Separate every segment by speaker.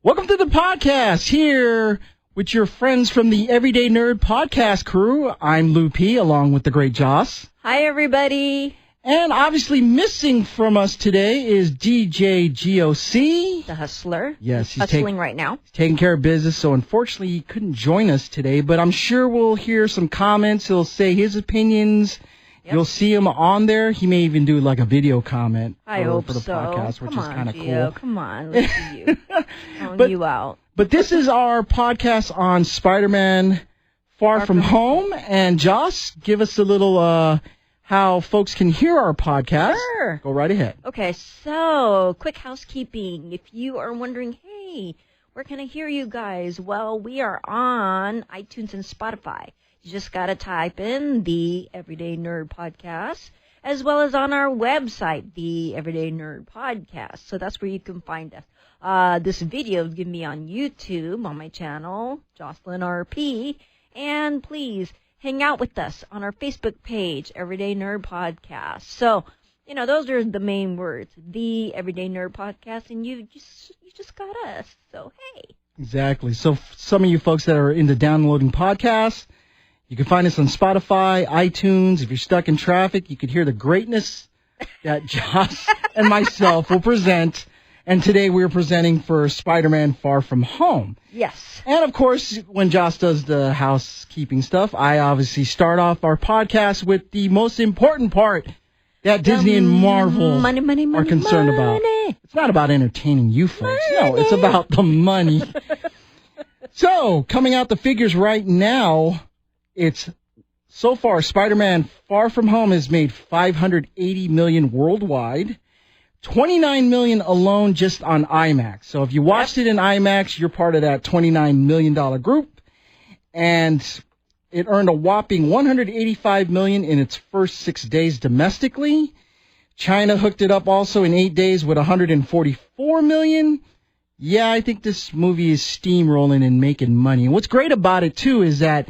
Speaker 1: Welcome to the podcast here with your friends from the Everyday Nerd podcast crew. I'm Lou P. along with the great Joss.
Speaker 2: Hi, everybody.
Speaker 1: And obviously missing from us today is DJ GOC.
Speaker 2: The hustler.
Speaker 1: Yes,
Speaker 2: he's hustling right now.
Speaker 1: He's taking care of business, so unfortunately he couldn't join us today, but I'm sure we'll hear some comments. He'll say his opinions. Yep. You'll see him on there. He may even do like a video comment for the podcast, which is kind of cool.
Speaker 2: Come on, let's see you. You out.
Speaker 1: But this is our podcast on Spiderman Far From Home. And Joss, give us a little how folks can hear our podcast.
Speaker 2: Sure.
Speaker 1: Go right ahead.
Speaker 2: Okay, so quick housekeeping. If you are wondering, hey, where can I hear you guys? Well, we are on iTunes and Spotify. You just got to type in the Everyday Nerd Podcast, as well as on our website, the Everyday Nerd Podcast. So that's where you can find us. This video is going to be on YouTube, on my channel, Jocelyn RP. And please hang out with us on our Facebook page, Everyday Nerd Podcast. So, those are the main words, the Everyday Nerd Podcast, and you just got us. So, hey.
Speaker 1: Exactly. So some of you folks that are into downloading podcasts, you can find us on Spotify, iTunes. If you're stuck in traffic, you can hear the greatness that Joss and myself will present. And today we're presenting for Spider-Man Far From Home.
Speaker 2: Yes.
Speaker 1: And, of course, when Joss does the housekeeping stuff, I obviously start off our podcast with the most important part that Disney and Marvel are concerned about. It's not about entertaining you folks. No, it's about the money. So, coming out the figures right now, it's so far Spider-Man Far From Home has made $580 million worldwide. $29 million alone just on IMAX. So if you watched it in IMAX, you're part of that $29 million group. And it earned a whopping $185 million in its first 6 days domestically. China hooked it up also in 8 days with $144 million. Yeah, I think this movie is steamrolling and making money. And what's great about it, too, is that,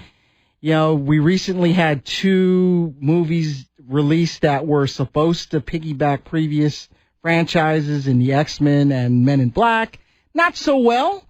Speaker 1: we recently had 2 movies released that were supposed to piggyback previous franchises in the X-Men and Men in Black. Not so well.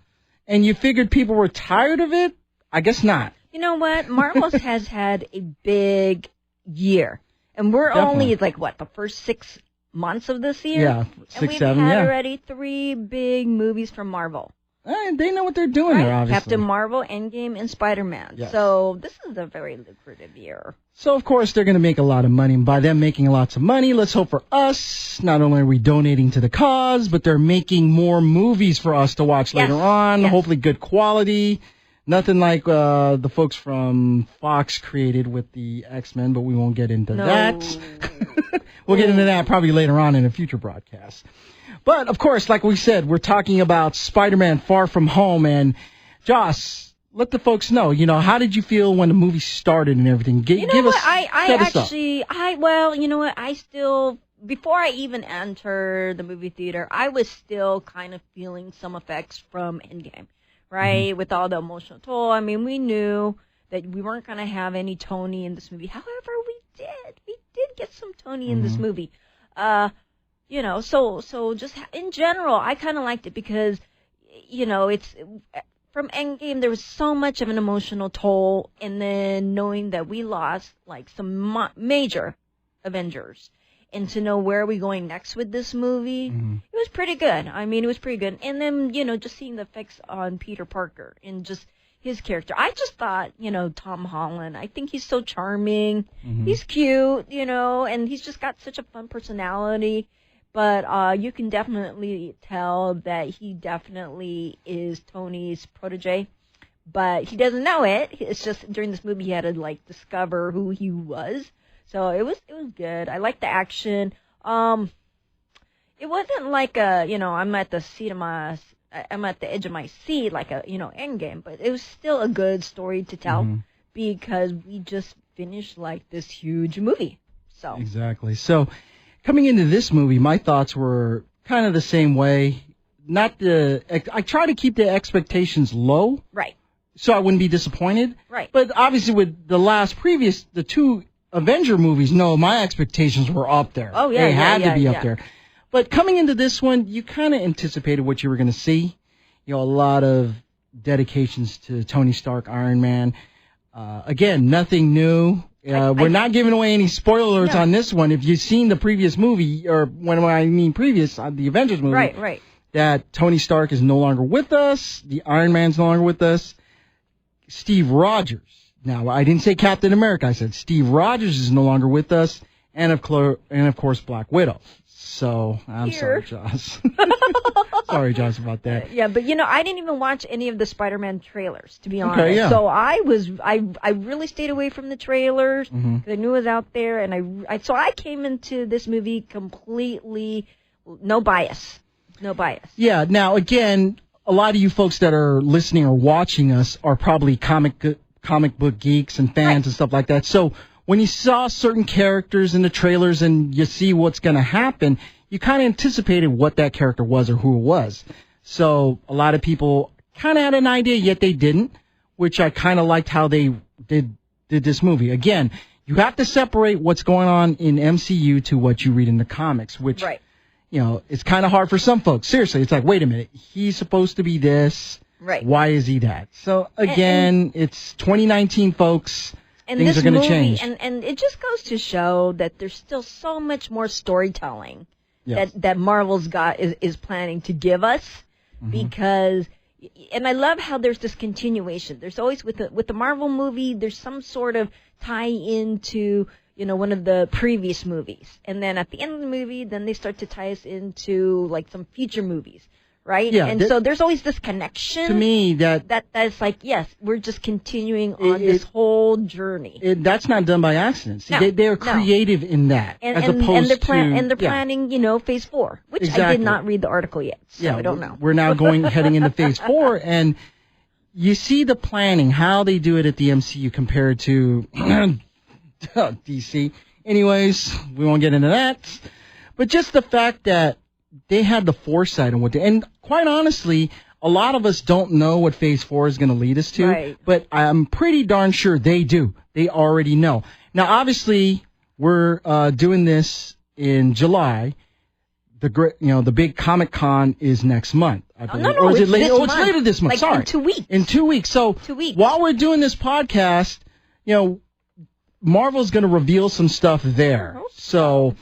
Speaker 1: And you figured people were tired of it? I guess not.
Speaker 2: You know what? Marvel has had a big year. And we're only, the first 6 months of this year?
Speaker 1: Yeah, 6, 7,
Speaker 2: and we've had already 3 big movies from Marvel.
Speaker 1: And they know what they're doing there, obviously.
Speaker 2: Captain Marvel, Endgame, and Spider-Man.
Speaker 1: Yes.
Speaker 2: So this is a very lucrative year.
Speaker 1: So, of course, they're going to make a lot of money. And by them making lots of money, let's hope for us, not only are we donating to the cause, but they're making more movies for us to watch later on. Yes. Hopefully good quality. Nothing like the folks from Fox created with the X-Men, but we won't get into that. We'll get into that probably later on in a future broadcast. But, of course, like we said, we're talking about Spider-Man Far From Home. And, Joss, let the folks know, how did you feel when the movie started and everything?
Speaker 2: Before I even entered the movie theater, I was still kind of feeling some effects from Endgame, right? Mm-hmm. With all the emotional toll. I mean, we knew that we weren't going to have any Tony in this movie. However, we did get some Tony in this movie. So just in general, I kind of liked it because, it's from Endgame, there was so much of an emotional toll. And then knowing that we lost some major Avengers and to know where are we going next with this movie, it was pretty good. I mean, it was pretty good. And then, just seeing the effects on Peter Parker and just his character. I just thought, Tom Holland, I think he's so charming. He's cute, and he's just got such a fun personality. But you can definitely tell that he definitely is Tony's protege. But he doesn't know it. It's just during this movie he had to discover who he was. So it was good. I liked the action. It wasn't I'm at the edge of my seat like a Endgame, but it was still a good story to tell because we just finished this huge movie. So
Speaker 1: exactly. So coming into this movie, my thoughts were kind of the same way. I try to keep the expectations low.
Speaker 2: Right.
Speaker 1: So I wouldn't be disappointed.
Speaker 2: Right.
Speaker 1: But obviously with the 2 Avenger movies, no, my expectations were up there.
Speaker 2: Oh, yeah.
Speaker 1: They had to be up there. But coming into this one, you kind of anticipated what you were going to see. a lot of dedications to Tony Stark, Iron Man. Again, nothing new. We're not giving away any spoilers on this one. If you've seen the previous movie, or when I mean previous, the Avengers movie,
Speaker 2: right,
Speaker 1: that Tony Stark is no longer with us. The Iron Man's no longer with us. Steve Rogers. Now, I didn't say Captain America. I said Steve Rogers is no longer with us, and of course, Black Widow. So I'm sorry, Joss. Sorry, Joss, about that.
Speaker 2: Yeah, but I didn't even watch any of the Spider-Man trailers, to be honest.
Speaker 1: Okay, yeah.
Speaker 2: So I really stayed away from the trailers because I knew it was out there, and so I came into this movie completely no bias. No bias.
Speaker 1: Yeah. Now, again, a lot of you folks that are listening or watching us are probably comic book geeks and fans and stuff like that. So when you saw certain characters in the trailers and you see what's going to happen, you kind of anticipated what that character was or who it was. So a lot of people kind of had an idea, yet they didn't, which I kind of liked how they did this movie. Again, you have to separate what's going on in MCU to what you read in the comics, which, it's kind of hard for some folks. Seriously, it's like, wait a minute, he's supposed to be this.
Speaker 2: Right.
Speaker 1: Why is he that? So, again, it's 2019, folks.
Speaker 2: And
Speaker 1: things are going to change.
Speaker 2: And it just goes to show that there's still so much more storytelling that Marvel's is planning to give us, because, and I love how there's this continuation. There's always with the Marvel movie, there's some sort of tie into one of the previous movies, and then at the end of the movie, then they start to tie us into like some future movies. Right?
Speaker 1: Yeah,
Speaker 2: and so there's always this connection.
Speaker 1: To me, that's
Speaker 2: like, yes, we're just continuing on this whole journey.
Speaker 1: That's not done by accident. See, they're creative in that, as opposed to...
Speaker 2: And they're planning, Phase 4, which I did not read the article yet, so I don't know.
Speaker 1: We're now heading into Phase 4, and you see the planning, how they do it at the MCU compared to DC. Anyways, we won't get into that. But just the fact that they had the foresight on and quite honestly, a lot of us don't know what Phase 4 is going to lead us to, but I'm pretty darn sure they do. They already know. Now, obviously, we're doing this in July. The big Comic-Con is next month, I believe.
Speaker 2: No,
Speaker 1: or is it
Speaker 2: later?
Speaker 1: It's later this month. Sorry.
Speaker 2: In 2 weeks.
Speaker 1: In 2 weeks. So
Speaker 2: 2 weeks.
Speaker 1: While we're doing this podcast, Marvel's going to reveal some stuff there. So...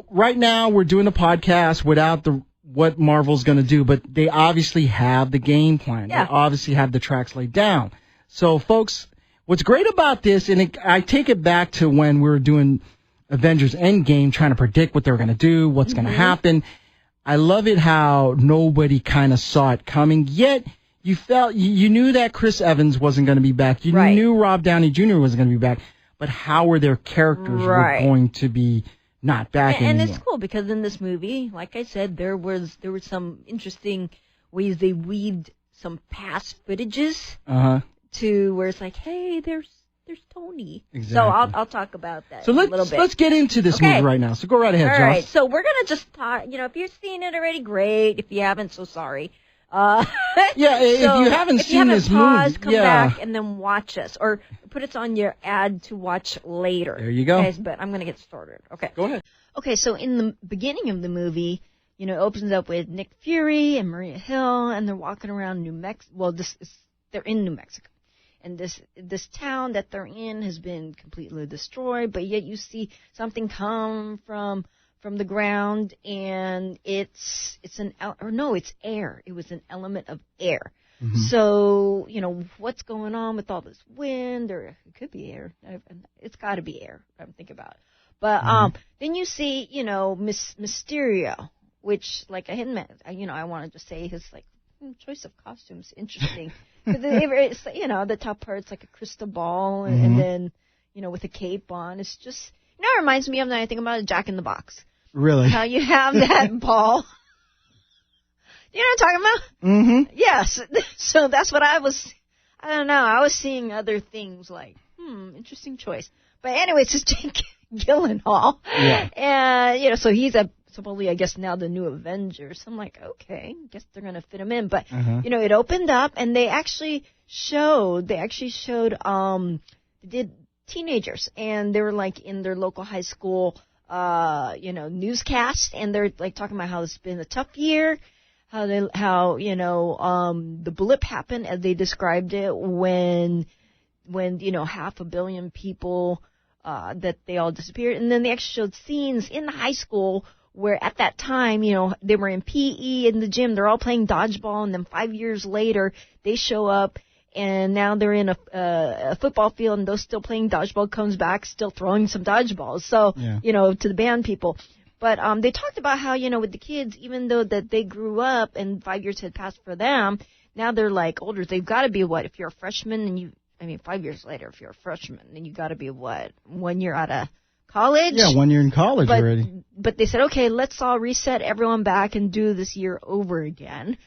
Speaker 1: right now we're doing the podcast without what Marvel's going to do, but they obviously have the game plan.
Speaker 2: Yeah.
Speaker 1: They obviously have the tracks laid down. So, folks, what's great about this, and I take it back to when we were doing Avengers Endgame, trying to predict what they were going to do, what's going to happen. I love it how nobody kind of saw it coming, yet you felt, you knew that Chris Evans wasn't going to be back. You knew Rob Downey Jr. wasn't going to be back, but how were their characters were going to be not back anymore.
Speaker 2: And it's cool because in this movie, like I said, there were some interesting ways they weaved some past footages to where it's like, hey, there's Tony.
Speaker 1: Exactly.
Speaker 2: So I'll talk about that a little bit.
Speaker 1: Let's get into this movie right now. So go right ahead, Joss.
Speaker 2: All right. So we're gonna just talk. If you've seen it already, great. If you haven't, so sorry.
Speaker 1: If you haven't seen this movie,
Speaker 2: come back and then watch us, or put it on your ad to watch later.
Speaker 1: There you go.
Speaker 2: Guys, but I'm gonna get started. Okay.
Speaker 1: Go ahead.
Speaker 2: Okay, so in the beginning of the movie, it opens up with Nick Fury and Maria Hill, and they're walking around New Mexico. Well, they're in New Mexico, and this town that they're in has been completely destroyed, but yet you see something come from the ground, and it's air. It was an element of air. So, what's going on with all this wind, or it could be air. It's got to be air, I'm thinking about it. But then you see, Miss Mysterio, which, like I had met, I wanted to say his choice of costumes interesting because it's the top part's like a crystal ball, and then with a cape on. It's just it reminds me of I think about a Jack in the Box.
Speaker 1: Really?
Speaker 2: How you have that ball. You know what I'm talking about? Mm-hmm. Yes. So that's what I was seeing other things like, interesting choice. But anyways, it's Jake Gyllenhaal. Yeah. And, so he's supposedly, I guess, now the new Avengers. I'm like, okay, I guess they're going to fit him in. But, it opened up, and they actually showed, they did teenagers, and they were, in their local high school, newscast, and they're, talking about how it's been a tough year. the blip happened as they described it when 500 million people that they all disappeared, and then they actually showed scenes in the high school where at that time, they were in PE in the gym, they're all playing dodgeball, and then 5 years later they show up. And now they're in a football field, and those still playing dodgeball comes back, still throwing some dodgeballs. So, to the band people. But they talked about how, with the kids, even though that they grew up and 5 years had passed for them, now they're like older. They've got to be if you're a freshman and 5 years later, if you're a freshman, then you got to be 1 year out of college?
Speaker 1: Yeah, 1 year in college already.
Speaker 2: But they said, okay, let's all reset everyone back and do this year over again.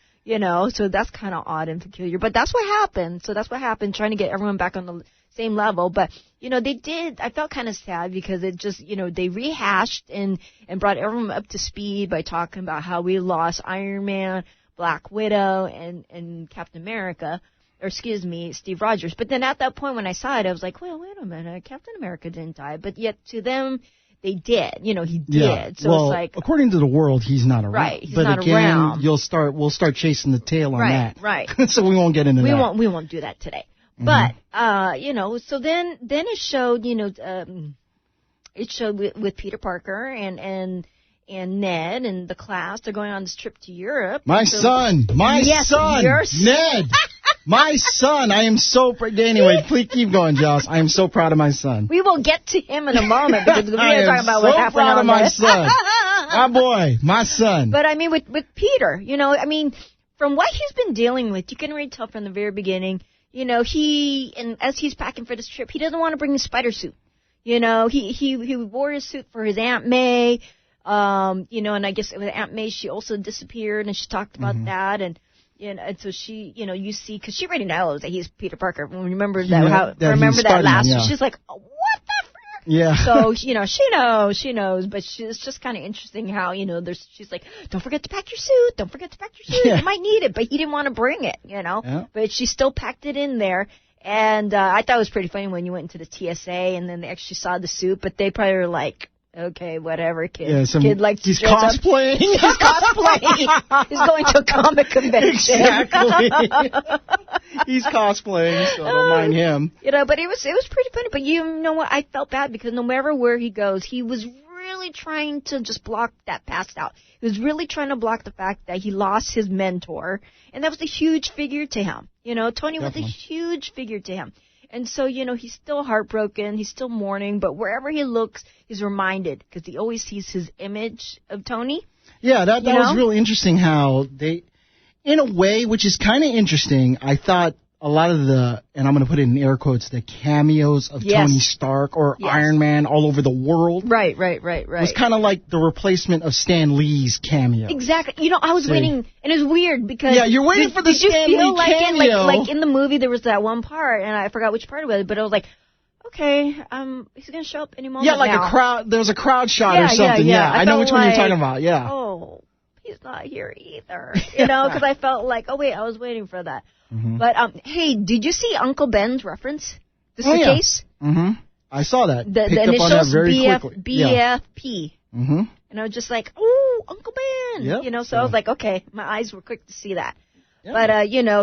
Speaker 2: So that's kind of odd and peculiar. But that's what happened. So that's what happened, trying to get everyone back on the same level. But, they did. I felt kind of sad because it just, they rehashed and brought everyone up to speed by talking about how we lost Iron Man, Black Widow, and Captain America. Or, excuse me, Steve Rogers. But then at that point when I saw it, I was like, well, wait a minute. Captain America didn't die. But yet to them, they did. He did.
Speaker 1: Yeah.
Speaker 2: So
Speaker 1: well,
Speaker 2: it's like,
Speaker 1: according to the world, he's not around.
Speaker 2: Right. He's
Speaker 1: but
Speaker 2: not
Speaker 1: again,
Speaker 2: around.
Speaker 1: we'll start chasing the tail on that.
Speaker 2: Right.
Speaker 1: So we won't get into that.
Speaker 2: We won't do that today. But so then it showed, it showed with Peter Parker and Ned and the class. They're going on this trip to Europe.
Speaker 1: My son,
Speaker 2: your
Speaker 1: Ned. My son, I am so anyway, please keep going, Joss. I am so proud of my son.
Speaker 2: We will get to him in a moment because we are talking about what happened
Speaker 1: proud
Speaker 2: on
Speaker 1: of my son. My boy, my son.
Speaker 2: But with Peter, from what he's been dealing with, you can already tell from the very beginning, as he's packing for this trip, he doesn't want to bring his spider suit. He wore his suit for his Aunt May, and I guess with Aunt May, she also disappeared, and she talked about that, and so she, you see, because she already knows that he's Peter Parker. Remember that last year? She's like, what the frick?
Speaker 1: Yeah.
Speaker 2: So, she knows, but it's just kind of interesting how, she's like, don't forget to pack your suit. You might need it, but he didn't want to bring it,
Speaker 1: Yeah.
Speaker 2: But she still packed it in there. And I thought it was pretty funny when you went into the TSA and then they actually saw the suit, but they probably were like, okay, whatever, kid.
Speaker 1: Yeah,
Speaker 2: kid likes
Speaker 1: he's cosplaying.
Speaker 2: He's cosplaying. He's going to a comic convention.
Speaker 1: Exactly. He's cosplaying, so don't mind him.
Speaker 2: But it was pretty funny. But you know what? I felt bad because no matter where he goes, he was really trying to just block that passed out. He was really trying to block the fact that he lost his mentor, and that was a huge figure to him. Tony was a huge figure to him. And so, he's still heartbroken, he's still mourning, but wherever he looks, he's reminded, because he always sees his image of Tony.
Speaker 1: Yeah, that was really interesting how they, in a way, which is kind of interesting, I thought a lot of the, and I'm going to put it in air quotes, the cameos of Tony Stark or Iron Man all over the world.
Speaker 2: Right.
Speaker 1: Was kind of like the replacement of Stan Lee's cameo.
Speaker 2: Exactly. I was waiting, and it was weird because...
Speaker 1: Yeah, you're waiting for the Stan Lee cameo.
Speaker 2: Like in the movie, there was that one part, and I forgot which part it was, but I was like, okay, he's going to show up any moment
Speaker 1: now. Yeah,
Speaker 2: a
Speaker 1: crowd, there was a crowd shot or something. Yeah, I know which one you're talking about, yeah.
Speaker 2: Oh, he's not here either, because I felt like, oh wait, I was waiting for that. Mm-hmm. But, hey, did you see Uncle Ben's reference? The suitcase?
Speaker 1: Yeah. Mm-hmm. I saw that.
Speaker 2: The
Speaker 1: initials up on that very quickly.
Speaker 2: BFP.
Speaker 1: Yeah. Mm-hmm.
Speaker 2: And I was just like, oh, Uncle Ben.
Speaker 1: Yep.
Speaker 2: So I was like, okay, my eyes were quick to see that.
Speaker 1: Yeah.
Speaker 2: But,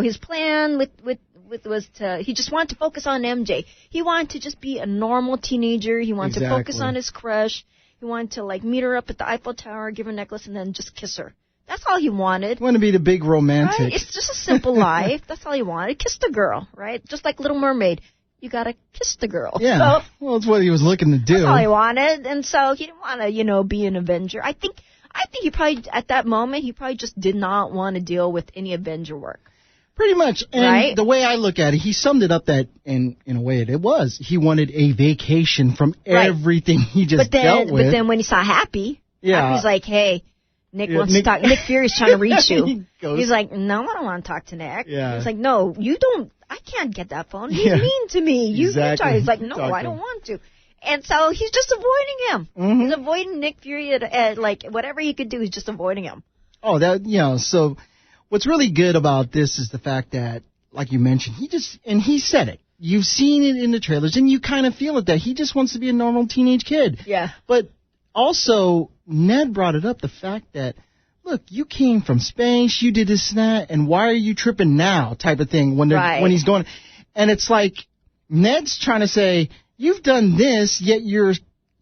Speaker 2: his plan was he just wanted to focus on MJ. He wanted to just be a normal teenager. He wanted to focus on his crush. He wanted to, meet her up at the Eiffel Tower, give her a necklace, and then just kiss her. That's all he wanted.
Speaker 1: Want to be the big romantic.
Speaker 2: Right? It's just a simple life. That's all he wanted. Kiss the girl, right? Just like Little Mermaid. You gotta kiss the girl.
Speaker 1: Yeah. Well, that's what he was looking to do.
Speaker 2: That's all he wanted. And so he didn't want to, be an Avenger. I think he probably, at that moment, he probably just did not want to deal with any Avenger work.
Speaker 1: Pretty much. And the way I look at it, he summed it up that in a way it was. He wanted a vacation from everything he just dealt with.
Speaker 2: But then when he saw Happy, Happy's like, hey, Nick wants to talk. Nick Fury's trying to reach you. He's like, no, I don't want to talk to Nick.
Speaker 1: Yeah.
Speaker 2: He's like, no, you don't. I can't get that phone. He's mean to me.
Speaker 1: Exactly.
Speaker 2: He's like, no, I don't want to. And so he's just avoiding him. Mm-hmm. He's avoiding Nick Fury at whatever he could do. He's just avoiding him.
Speaker 1: Oh, so what's really good about this is the fact that, like you mentioned, he said it. You've seen it in the trailers, and you kind of feel it that he just wants to be a normal teenage kid.
Speaker 2: Yeah.
Speaker 1: But also, Ned brought it up, the fact that, look, you came from space, you did this and that, and why are you tripping now type of thing when he's going. And it's like Ned's trying to say, you've done this, yet you're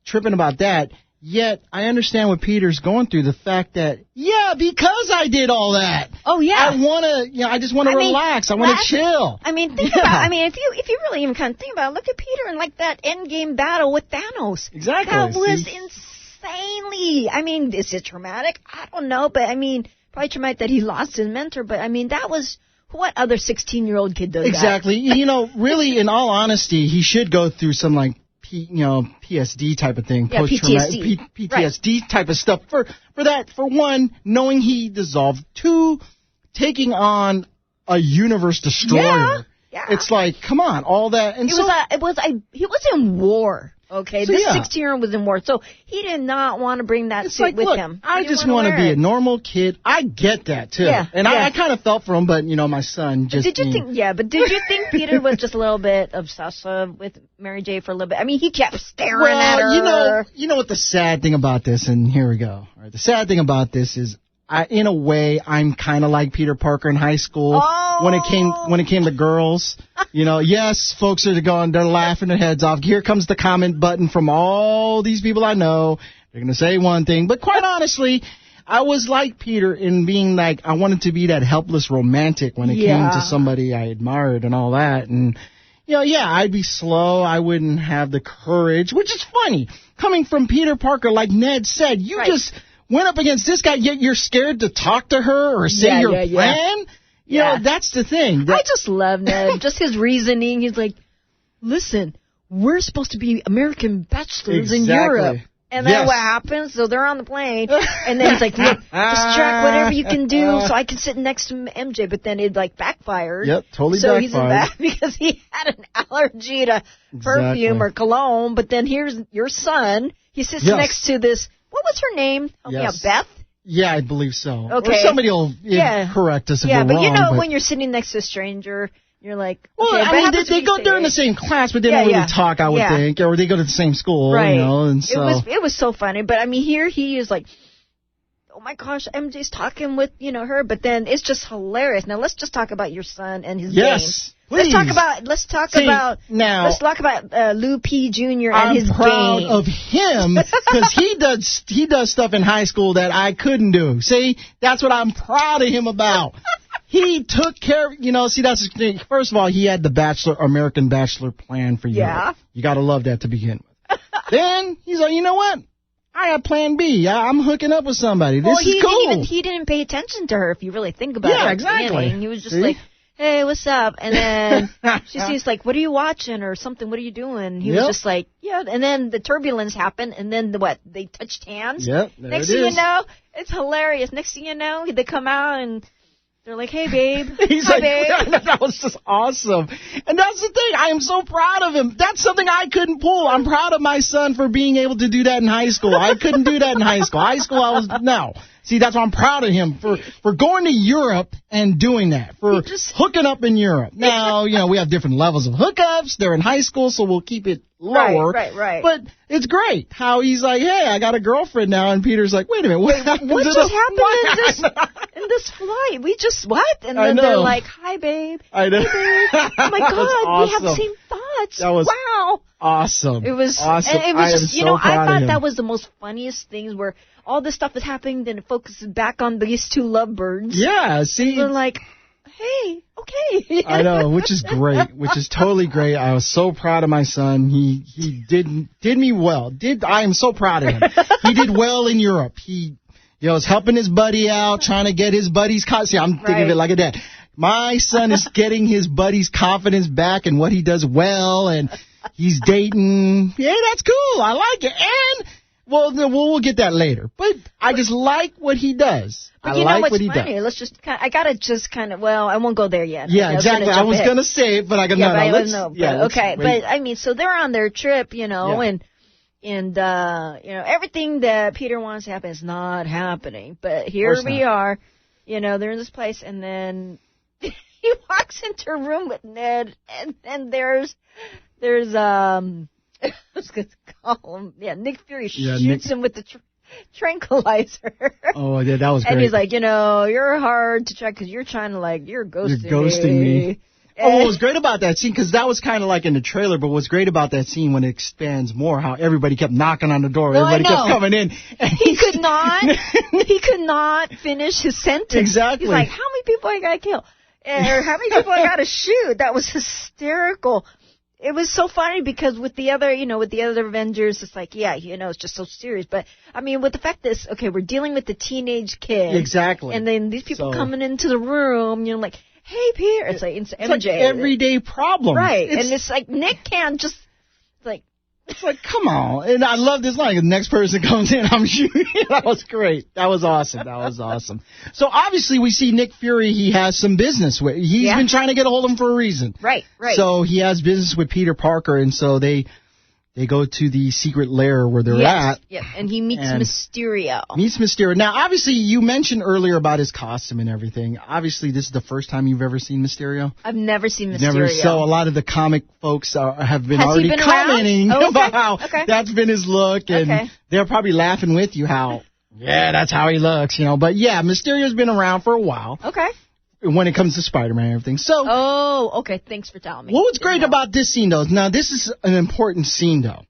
Speaker 1: tripping about that. Yet I understand what Peter's going through, the fact that, because I did all that.
Speaker 2: Oh, yeah.
Speaker 1: I just want to relax. I want to chill.
Speaker 2: I mean, think about if you really even kind of think about it, look at Peter and like that endgame battle with Thanos.
Speaker 1: Exactly.
Speaker 2: That was insanely. I mean, is it traumatic? I don't know, but I mean, probably traumatic that he lost his mentor, but I mean, that was what other 16-year-old kid does
Speaker 1: exactly.
Speaker 2: that?
Speaker 1: Really, in all honesty, he should go through some like PSD type of thing, PTSD type of stuff for that. For one, knowing he dissolved. Two, taking on a universe destroyer. Yeah. It's like, come on, all that. And
Speaker 2: he was in war. Okay, this 16-year-old was in war, so he did not want to bring that suit with him.
Speaker 1: I just want to be a normal kid. I get that too, I kind of felt for him, but my son just.
Speaker 2: Did you think? Yeah, but did you think Peter was just a little bit obsessive with Mary J for a little bit? I mean, he kept staring at her.
Speaker 1: You know what the sad thing about this, and here we go. All right, the sad thing about this is, in a way, I'm kind of like Peter Parker in high school when it came to girls. Yes, folks are they're laughing their heads off. Here comes the comment button from all these people I know. They're going to say one thing, but quite honestly, I was like Peter in being like, I wanted to be that helpless romantic when it came to somebody I admired and all that. And, I'd be slow. I wouldn't have the courage, which is funny. Coming from Peter Parker, like Ned said, you just went up against this guy, yet you're scared to talk to her or say your plan. You know, that's the thing.
Speaker 2: I just love Ned. Just his reasoning. He's like, listen, we're supposed to be American bachelors in Europe. And then what happens? So they're on the plane, and then he's like, look, distract whatever you can do so I can sit next to MJ. But then it, backfired.
Speaker 1: Yep, totally
Speaker 2: so
Speaker 1: backfired. So
Speaker 2: he's in that because he had an allergy to perfume or cologne. But then here's your son. He sits next to this, what was her name? Oh, yeah, Beth?
Speaker 1: Yeah, I believe so.
Speaker 2: Okay.
Speaker 1: Or somebody will correct us if we're wrong.
Speaker 2: Yeah, but when you're sitting next to a stranger, you're like,
Speaker 1: well, I mean, they go during the same class, but they don't really talk, I would think, or they go to the same school,
Speaker 2: right.
Speaker 1: And so
Speaker 2: it was so funny. But I mean, here he is like, oh my gosh, MJ's talking with her, but then it's just hilarious. Now let's just talk about your son and his game.
Speaker 1: Please.
Speaker 2: Let's talk about Lou P. Jr. and his game.
Speaker 1: I'm proud of him because he does stuff in high school that I couldn't do. See, that's what I'm proud of him about. He took care of, that's the thing. First of all, he had the American Bachelor plan for you. Yeah. You got to love that to begin with. Then he's like, you know what? I have plan B. I'm hooking up with somebody. This is cool.
Speaker 2: He didn't pay attention to her if you really think about it.
Speaker 1: Yeah, exactly.
Speaker 2: He was just like, hey, what's up? And then she's like, what are you watching or something? What are you doing? He was just like, yeah. And then the turbulence happened. And then they touched hands.
Speaker 1: Yep.
Speaker 2: Next thing you know, it's hilarious. Next thing you know, they come out and they're like, hey, babe.
Speaker 1: He's like, babe. That was just awesome. And that's the thing. I am so proud of him. That's something I couldn't pull. I'm proud of my son for being able to do that in high school. I couldn't do that in high school. No. See, that's why I'm proud of him for going to Europe and doing that, for hooking up in Europe. Now, we have different levels of hookups. They're in high school, so we'll keep it lower.
Speaker 2: Right.
Speaker 1: But it's great how he's like, hey, I got a girlfriend now. And Peter's like, wait a minute. What
Speaker 2: just happened in this flight? We just, what? And then they're like, hi, babe.
Speaker 1: I know.
Speaker 2: Hey, babe. Oh, my God.
Speaker 1: Awesome.
Speaker 2: We have the same thoughts.
Speaker 1: That was
Speaker 2: wow.
Speaker 1: Awesome.
Speaker 2: It was
Speaker 1: awesome.
Speaker 2: And it was just, I thought that was the most funniest things where all this stuff is happening, then it focuses back on these two lovebirds.
Speaker 1: Yeah, see.
Speaker 2: They're like, hey, okay.
Speaker 1: I know, which is great, which is totally great. I was so proud of my son. He did me well. I am so proud of him. He did well in Europe. He was helping his buddy out, trying to get his buddy's see, I'm thinking of it like a dad. My son is getting his buddy's confidence back and what he does well, and he's dating. Yeah, that's cool. I like it. And we'll get that later. But I just like what he does.
Speaker 2: But you know what's funny? Let's just I gotta just kind of I won't go there yet.
Speaker 1: Yeah, exactly. I was gonna say it, but I got
Speaker 2: okay. But I mean, so they're on their trip, and everything that Peter wants to happen is not happening. But here we are, they're in this place, and then he walks into a room with Ned, and then there's I was going to call him. Yeah, Nick Fury shoots him with the tranquilizer.
Speaker 1: Oh, yeah, that was great.
Speaker 2: And he's like, you're hard to track because you're trying to you're ghosting
Speaker 1: me. Oh, what was great about that scene, because that was kind of like in the trailer, but what's great about that scene when it expands more, how everybody kept knocking on the door, everybody kept coming in. And
Speaker 2: he could not finish his sentence.
Speaker 1: Exactly.
Speaker 2: He's like, how many people I gotta kill? Or how many people I gotta shoot? That was hysterical. It was so funny because with the other Avengers, it's like, it's just so serious. But, I mean, with the fact that, we're dealing with the teenage kid.
Speaker 1: Exactly.
Speaker 2: And then these people coming into the room, like, hey, Peter. It's like MJ.
Speaker 1: Like everyday problem.
Speaker 2: Right. And it's like Nick can't just,
Speaker 1: it's like, come on. And I love this line. The next person comes in, I'm shooting. That was great. That was awesome. So obviously we see Nick Fury, he has some business with. He's been trying to get a hold of him for a reason.
Speaker 2: Right.
Speaker 1: So he has business with Peter Parker, and so they go to the secret lair where they're at.
Speaker 2: Yeah, and he meets Mysterio.
Speaker 1: Now, obviously, you mentioned earlier about his costume and everything. Obviously, this is the first time you've ever seen Mysterio.
Speaker 2: I've never seen Mysterio.
Speaker 1: So a lot of the comic folks have been already commenting about how that's been his look, and they're probably laughing with you how, that's how he looks, But yeah, Mysterio's been around for a while.
Speaker 2: Okay.
Speaker 1: When it comes to Spider-Man and everything. So,
Speaker 2: thanks for telling me.
Speaker 1: What was great about this scene, though, now this is an important scene, though.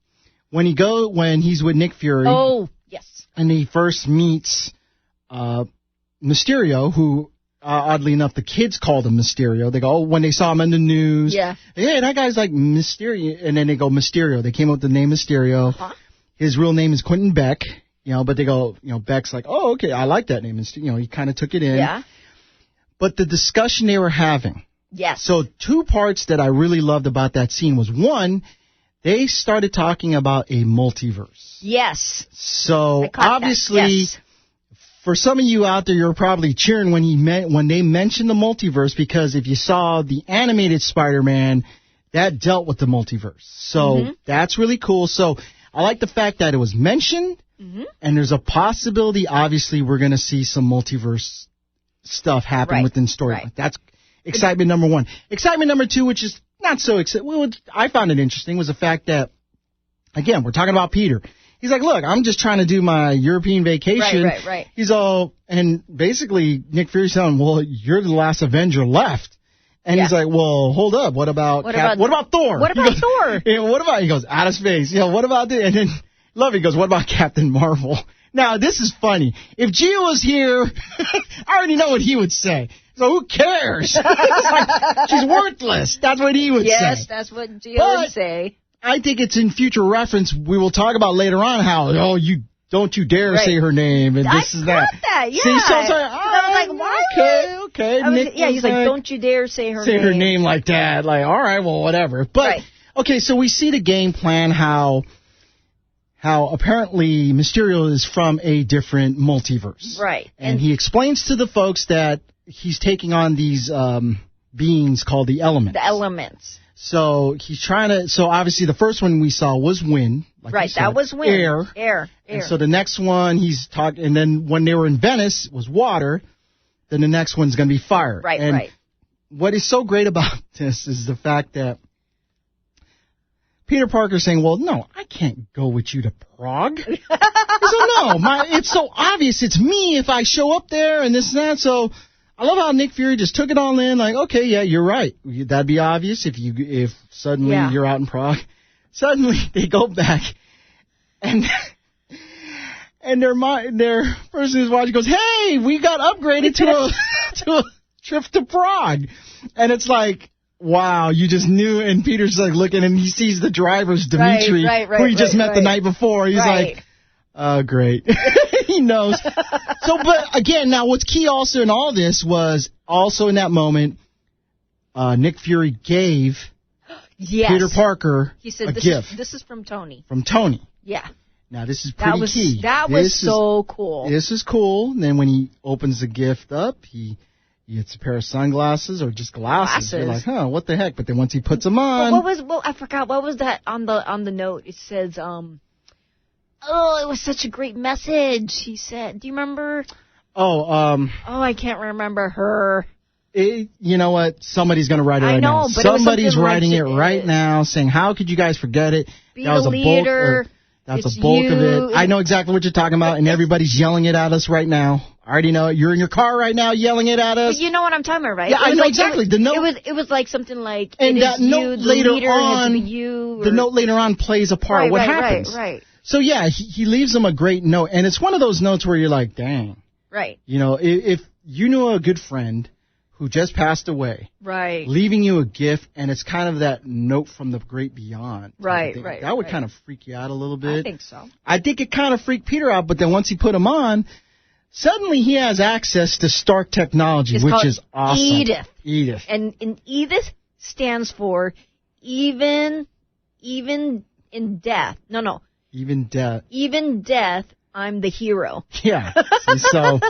Speaker 1: When he's with Nick Fury.
Speaker 2: Oh, yes.
Speaker 1: And he first meets Mysterio, who, oddly enough, the kids called him Mysterio. They go, when they saw him in the news.
Speaker 2: Yeah.
Speaker 1: Hey, that guy's like Mysterio. And then they go, Mysterio. They came up with the name Mysterio.
Speaker 2: Uh-huh.
Speaker 1: His real name is Quentin Beck. But they go, Beck's like, oh, okay, I like that name. He kind of took it in.
Speaker 2: Yeah.
Speaker 1: But the discussion they were having.
Speaker 2: Yes.
Speaker 1: So two parts that I really loved about that scene was, one, they started talking about a multiverse.
Speaker 2: Yes.
Speaker 1: So obviously, for some of you out there, you're probably cheering when they mentioned the multiverse, because if you saw the animated Spider-Man, that dealt with the multiverse. So that's really cool. So I like the fact that it was mentioned, and there's a possibility, obviously, we're going to see some multiverse stuff happen within story.
Speaker 2: Right.
Speaker 1: That's excitement number one. Excitement number two, which is not so exciting, I found it interesting, was the fact that, again, we're talking about Peter. He's like, look, I'm just trying to do my European vacation.
Speaker 2: Right.
Speaker 1: He's all, and basically Nick Fury's telling him, well, you're the last Avenger left. And he's like, well, hold up. What about Thor?
Speaker 2: What about Thor?
Speaker 1: He goes, out of space. What about this? And then Lovey goes, what about Captain Marvel? Now, this is funny. If Gio was here, I already know what he would say. So who cares? It's like, she's worthless. That's what he would say.
Speaker 2: Yes, that's what Gio would say.
Speaker 1: I think it's in future reference. We will talk about later on how, don't you dare say her name, and this is that.
Speaker 2: I yeah.
Speaker 1: See, so I was like, why? Okay.
Speaker 2: He's like, don't you dare say her name.
Speaker 1: Say her name like that. Like, all right, well, whatever. But, okay, so we see the game plan, how apparently Mysterio is from a different multiverse.
Speaker 2: Right.
Speaker 1: And he explains to the folks that he's taking on these beings called the Elements.
Speaker 2: The Elements.
Speaker 1: So he's trying to... So obviously the first one we saw was wind. Like
Speaker 2: that was wind. Air.
Speaker 1: And so the next one he's talking... And then when they were in Venice was water. Then the next one's going to be fire.
Speaker 2: Right.
Speaker 1: What is so great about this is the fact that Peter Parker's saying, well, no, I can't go with you to Prague. So no, it's so obvious it's me if I show up there and this and that. So I love how Nick Fury just took it all in, like, okay, yeah, you're right. That'd be obvious if suddenly you're out in Prague. Suddenly they go back and their person who's watching goes, hey, we got upgraded to a trip to Prague. And it's like, wow, you just knew. And Peter's like looking, and he sees the driver's Dimitri, who he just met the night before. He's like, oh, great. He knows. So, but again, now what's key also in all this was also in that moment, Nick Fury gave Peter Parker
Speaker 2: he said,
Speaker 1: a gift.
Speaker 2: This is from Tony.
Speaker 1: From Tony.
Speaker 2: Yeah.
Speaker 1: Now, this is pretty key.
Speaker 2: That was so cool.
Speaker 1: This is cool. And then when he opens the gift up, he gets a pair of sunglasses or just glasses. You're like, what the heck? But then once he puts them on...
Speaker 2: I forgot. What was that on the note? It says, it was such a great message. He said, do you remember? I can't remember her.
Speaker 1: You know what? Somebody's going to write it right now.
Speaker 2: But
Speaker 1: somebody's writing it right now saying, how could you guys forget it?
Speaker 2: Be the leader.
Speaker 1: That's a bulk of it. I know exactly what you're talking about, and everybody's yelling it at us right now. I already know it. You're in your car right now yelling it at us.
Speaker 2: But you know what I'm talking about, right?
Speaker 1: Yeah, I know exactly. The note.
Speaker 2: It was like something like,
Speaker 1: and that note later on,
Speaker 2: the
Speaker 1: note later on plays a part. What happens?
Speaker 2: Right.
Speaker 1: So yeah, he leaves them a great note, and it's one of those notes where you're like, dang.
Speaker 2: Right.
Speaker 1: You know, if you knew a good friend who just passed away,
Speaker 2: right,
Speaker 1: leaving you a gift, and it's kind of that note from the great beyond.
Speaker 2: Right.
Speaker 1: That would kind of freak you out a little bit.
Speaker 2: I think so.
Speaker 1: I think it kind of freaked Peter out, but then once he put him on, suddenly he has access to Stark technology, which is awesome.
Speaker 2: Edith. And Edith stands for even in death. No.
Speaker 1: Even death.
Speaker 2: Even death, I'm the hero.
Speaker 1: Yeah. So,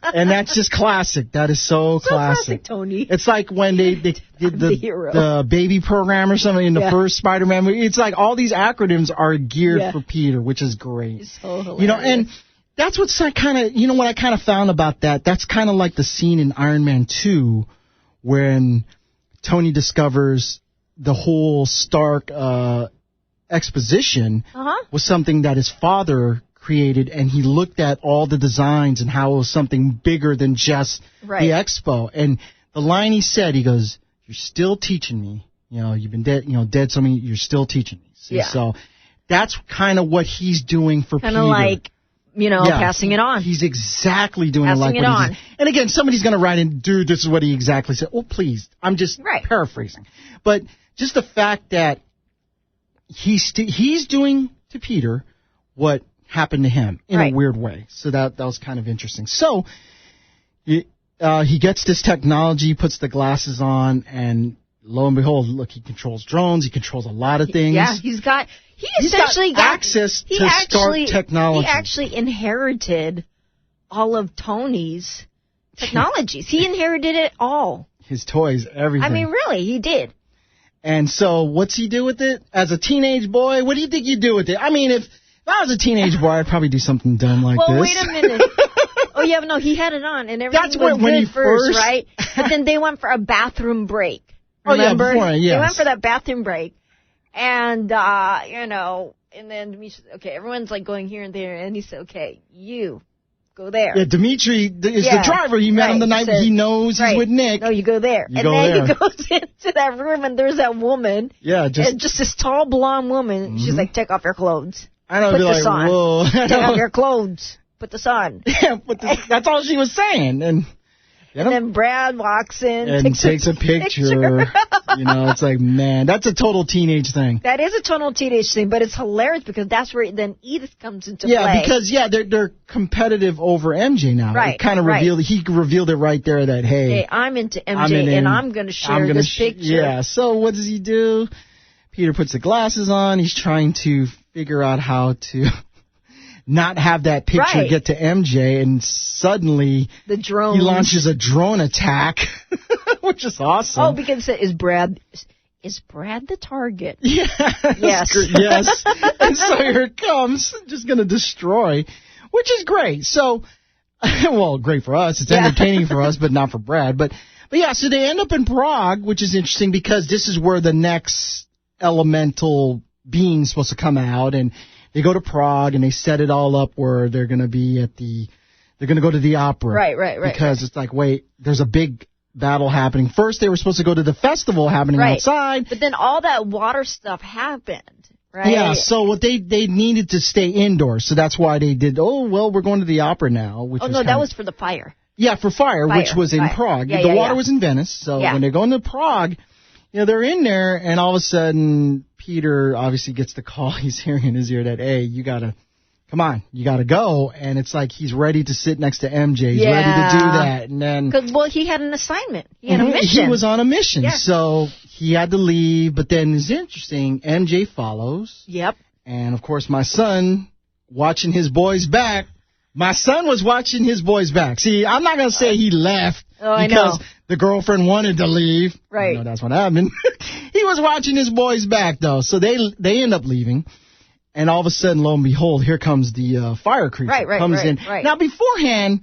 Speaker 1: and that's just classic. That is so classic.
Speaker 2: Tony.
Speaker 1: It's like when they did the baby program or something in the first Spider-Man movie. It's like all these acronyms are geared for Peter, which is great.
Speaker 2: It's so hilarious.
Speaker 1: You know, and that's what's kind of, you know, what I kind of found about that. That's kind of like the scene in Iron Man 2 when Tony discovers the whole Stark exposition was something that his father created, and he looked at all the designs and how it was something bigger than just the expo. And the line he said, he goes, "You're still teaching me. You know, you've been dead so many, you're still teaching me." See? Yeah. So that's kind of what he's doing for Peter.
Speaker 2: Kind of like, you know, passing it on.
Speaker 1: He's exactly doing it like what he did. And again, somebody's going to write in, dude, this is what he exactly said. Oh, please. I'm just paraphrasing. But just the fact that he's doing to Peter what happened to him in a weird way. So that was kind of interesting. So he gets this technology, puts the glasses on, and lo and behold, look, he controls drones. He controls a lot of things.
Speaker 2: Yeah, he essentially got
Speaker 1: access to Stark technology.
Speaker 2: He actually inherited all of Tony's technologies. He inherited it all.
Speaker 1: His toys, everything.
Speaker 2: I mean, really, he did.
Speaker 1: And so what's he do with it? As a teenage boy, what do you think you do with it? I mean, if I was a teenage boy, I'd probably do something dumb like this.
Speaker 2: Well, wait a minute. Oh, yeah, no, he had it on, and everything was good first, right? But then they went for a bathroom break. Remember?
Speaker 1: Oh, yeah, before, yes.
Speaker 2: They went for that bathroom break. And, you know, and then Dimitri, everyone's like going here and there, and he said, okay, you go there.
Speaker 1: Yeah, Dimitri is the driver. He met him the night he knows he's with Nick.
Speaker 2: No, you go there. He goes into that room, and there's that woman.
Speaker 1: Yeah,
Speaker 2: just this tall, blonde woman. Mm-hmm. She's like, take off your clothes.
Speaker 1: I know,
Speaker 2: put
Speaker 1: this on. Whoa.
Speaker 2: Take off your clothes. Put this on.
Speaker 1: Yeah, that's all she was saying. And
Speaker 2: then Brad walks in
Speaker 1: and takes a picture. You know, it's like, man, that's a total teenage thing.
Speaker 2: That is a total teenage thing, but it's hilarious because that's where then Edith comes into play.
Speaker 1: Yeah, because they're competitive over MJ now. Right. It kind of revealed he revealed it right there that hey,
Speaker 2: I'm into MJ and I'm going to share this picture.
Speaker 1: Yeah. So what does he do? Peter puts the glasses on. He's trying to figure out how to not have that picture get to MJ, and suddenly
Speaker 2: he
Speaker 1: launches a drone attack, which is awesome.
Speaker 2: Oh, because is Brad the target?
Speaker 1: Yeah.
Speaker 2: Yes.
Speaker 1: Yes. And so here it comes, just going to destroy, which is great. So, well, great for us. It's entertaining for us, but not for Brad. But yeah, so they end up in Prague, which is interesting because this is where the next elemental being is supposed to come out, and they go to Prague and they set it all up where they're going to be they're going to go to the opera.
Speaker 2: Right.
Speaker 1: Because it's like, wait, there's a big battle happening. First, they were supposed to go to the festival happening outside.
Speaker 2: But then all that water stuff happened, right?
Speaker 1: Yeah, so what they needed to stay indoors. So that's why they did, we're going to the opera now.
Speaker 2: That was for the fire.
Speaker 1: Yeah, for fire, which was in Prague.
Speaker 2: Yeah,
Speaker 1: the water was in Venice. So when they're going to Prague, they're in there, and all of a sudden, Peter obviously gets the call. He's hearing in his ear that, hey, you got to go. And it's like he's ready to sit next to MJ. He's ready to do that. And then,
Speaker 2: he had an assignment. He had a mission.
Speaker 1: He was on a mission. Yeah. So he had to leave. But then it's interesting. MJ follows.
Speaker 2: Yep.
Speaker 1: And, of course, my son, watching his boys back. My son was watching his boys back. See, I'm not going to say he left because the girlfriend wanted to leave.
Speaker 2: Right.
Speaker 1: That's what happened. He was watching his boys back, though. So they end up leaving. And all of a sudden, lo and behold, here comes the fire creature. Comes in. Now, beforehand,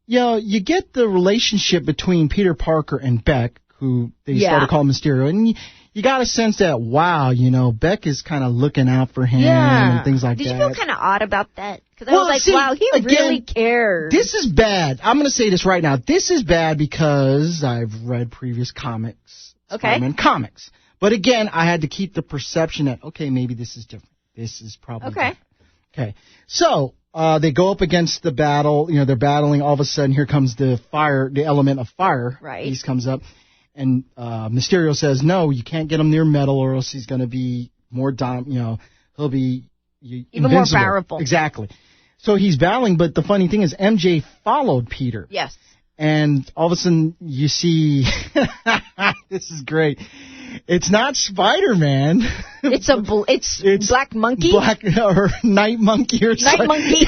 Speaker 1: you get the relationship between Peter Parker and Beck, who they started calling Mysterio. And you got a sense that, wow, Beck is kind of looking out for him and things like that.
Speaker 2: Did you feel kind of odd about that? Because I was like, wow, he really cares.
Speaker 1: This is bad. I'm going to say this right now. This is bad because I've read previous comics.
Speaker 2: Okay.
Speaker 1: Spider-Man comics. But again, I had to keep the perception that, okay, maybe this is different. This is probably different. Okay. So, they go up against the battle. They're battling. All of a sudden, here comes the element of fire.
Speaker 2: Right.
Speaker 1: He comes up. And Mysterio says, no, you can't get him near metal or else he's going to be more he'll be
Speaker 2: even more powerful.
Speaker 1: Exactly. So he's battling, but the funny thing is MJ followed Peter.
Speaker 2: Yes.
Speaker 1: And all of a sudden you see, this is great. It's not Spider-Man.
Speaker 2: It's Black Monkey?
Speaker 1: Or Night Monkey or something.
Speaker 2: Night Monkey.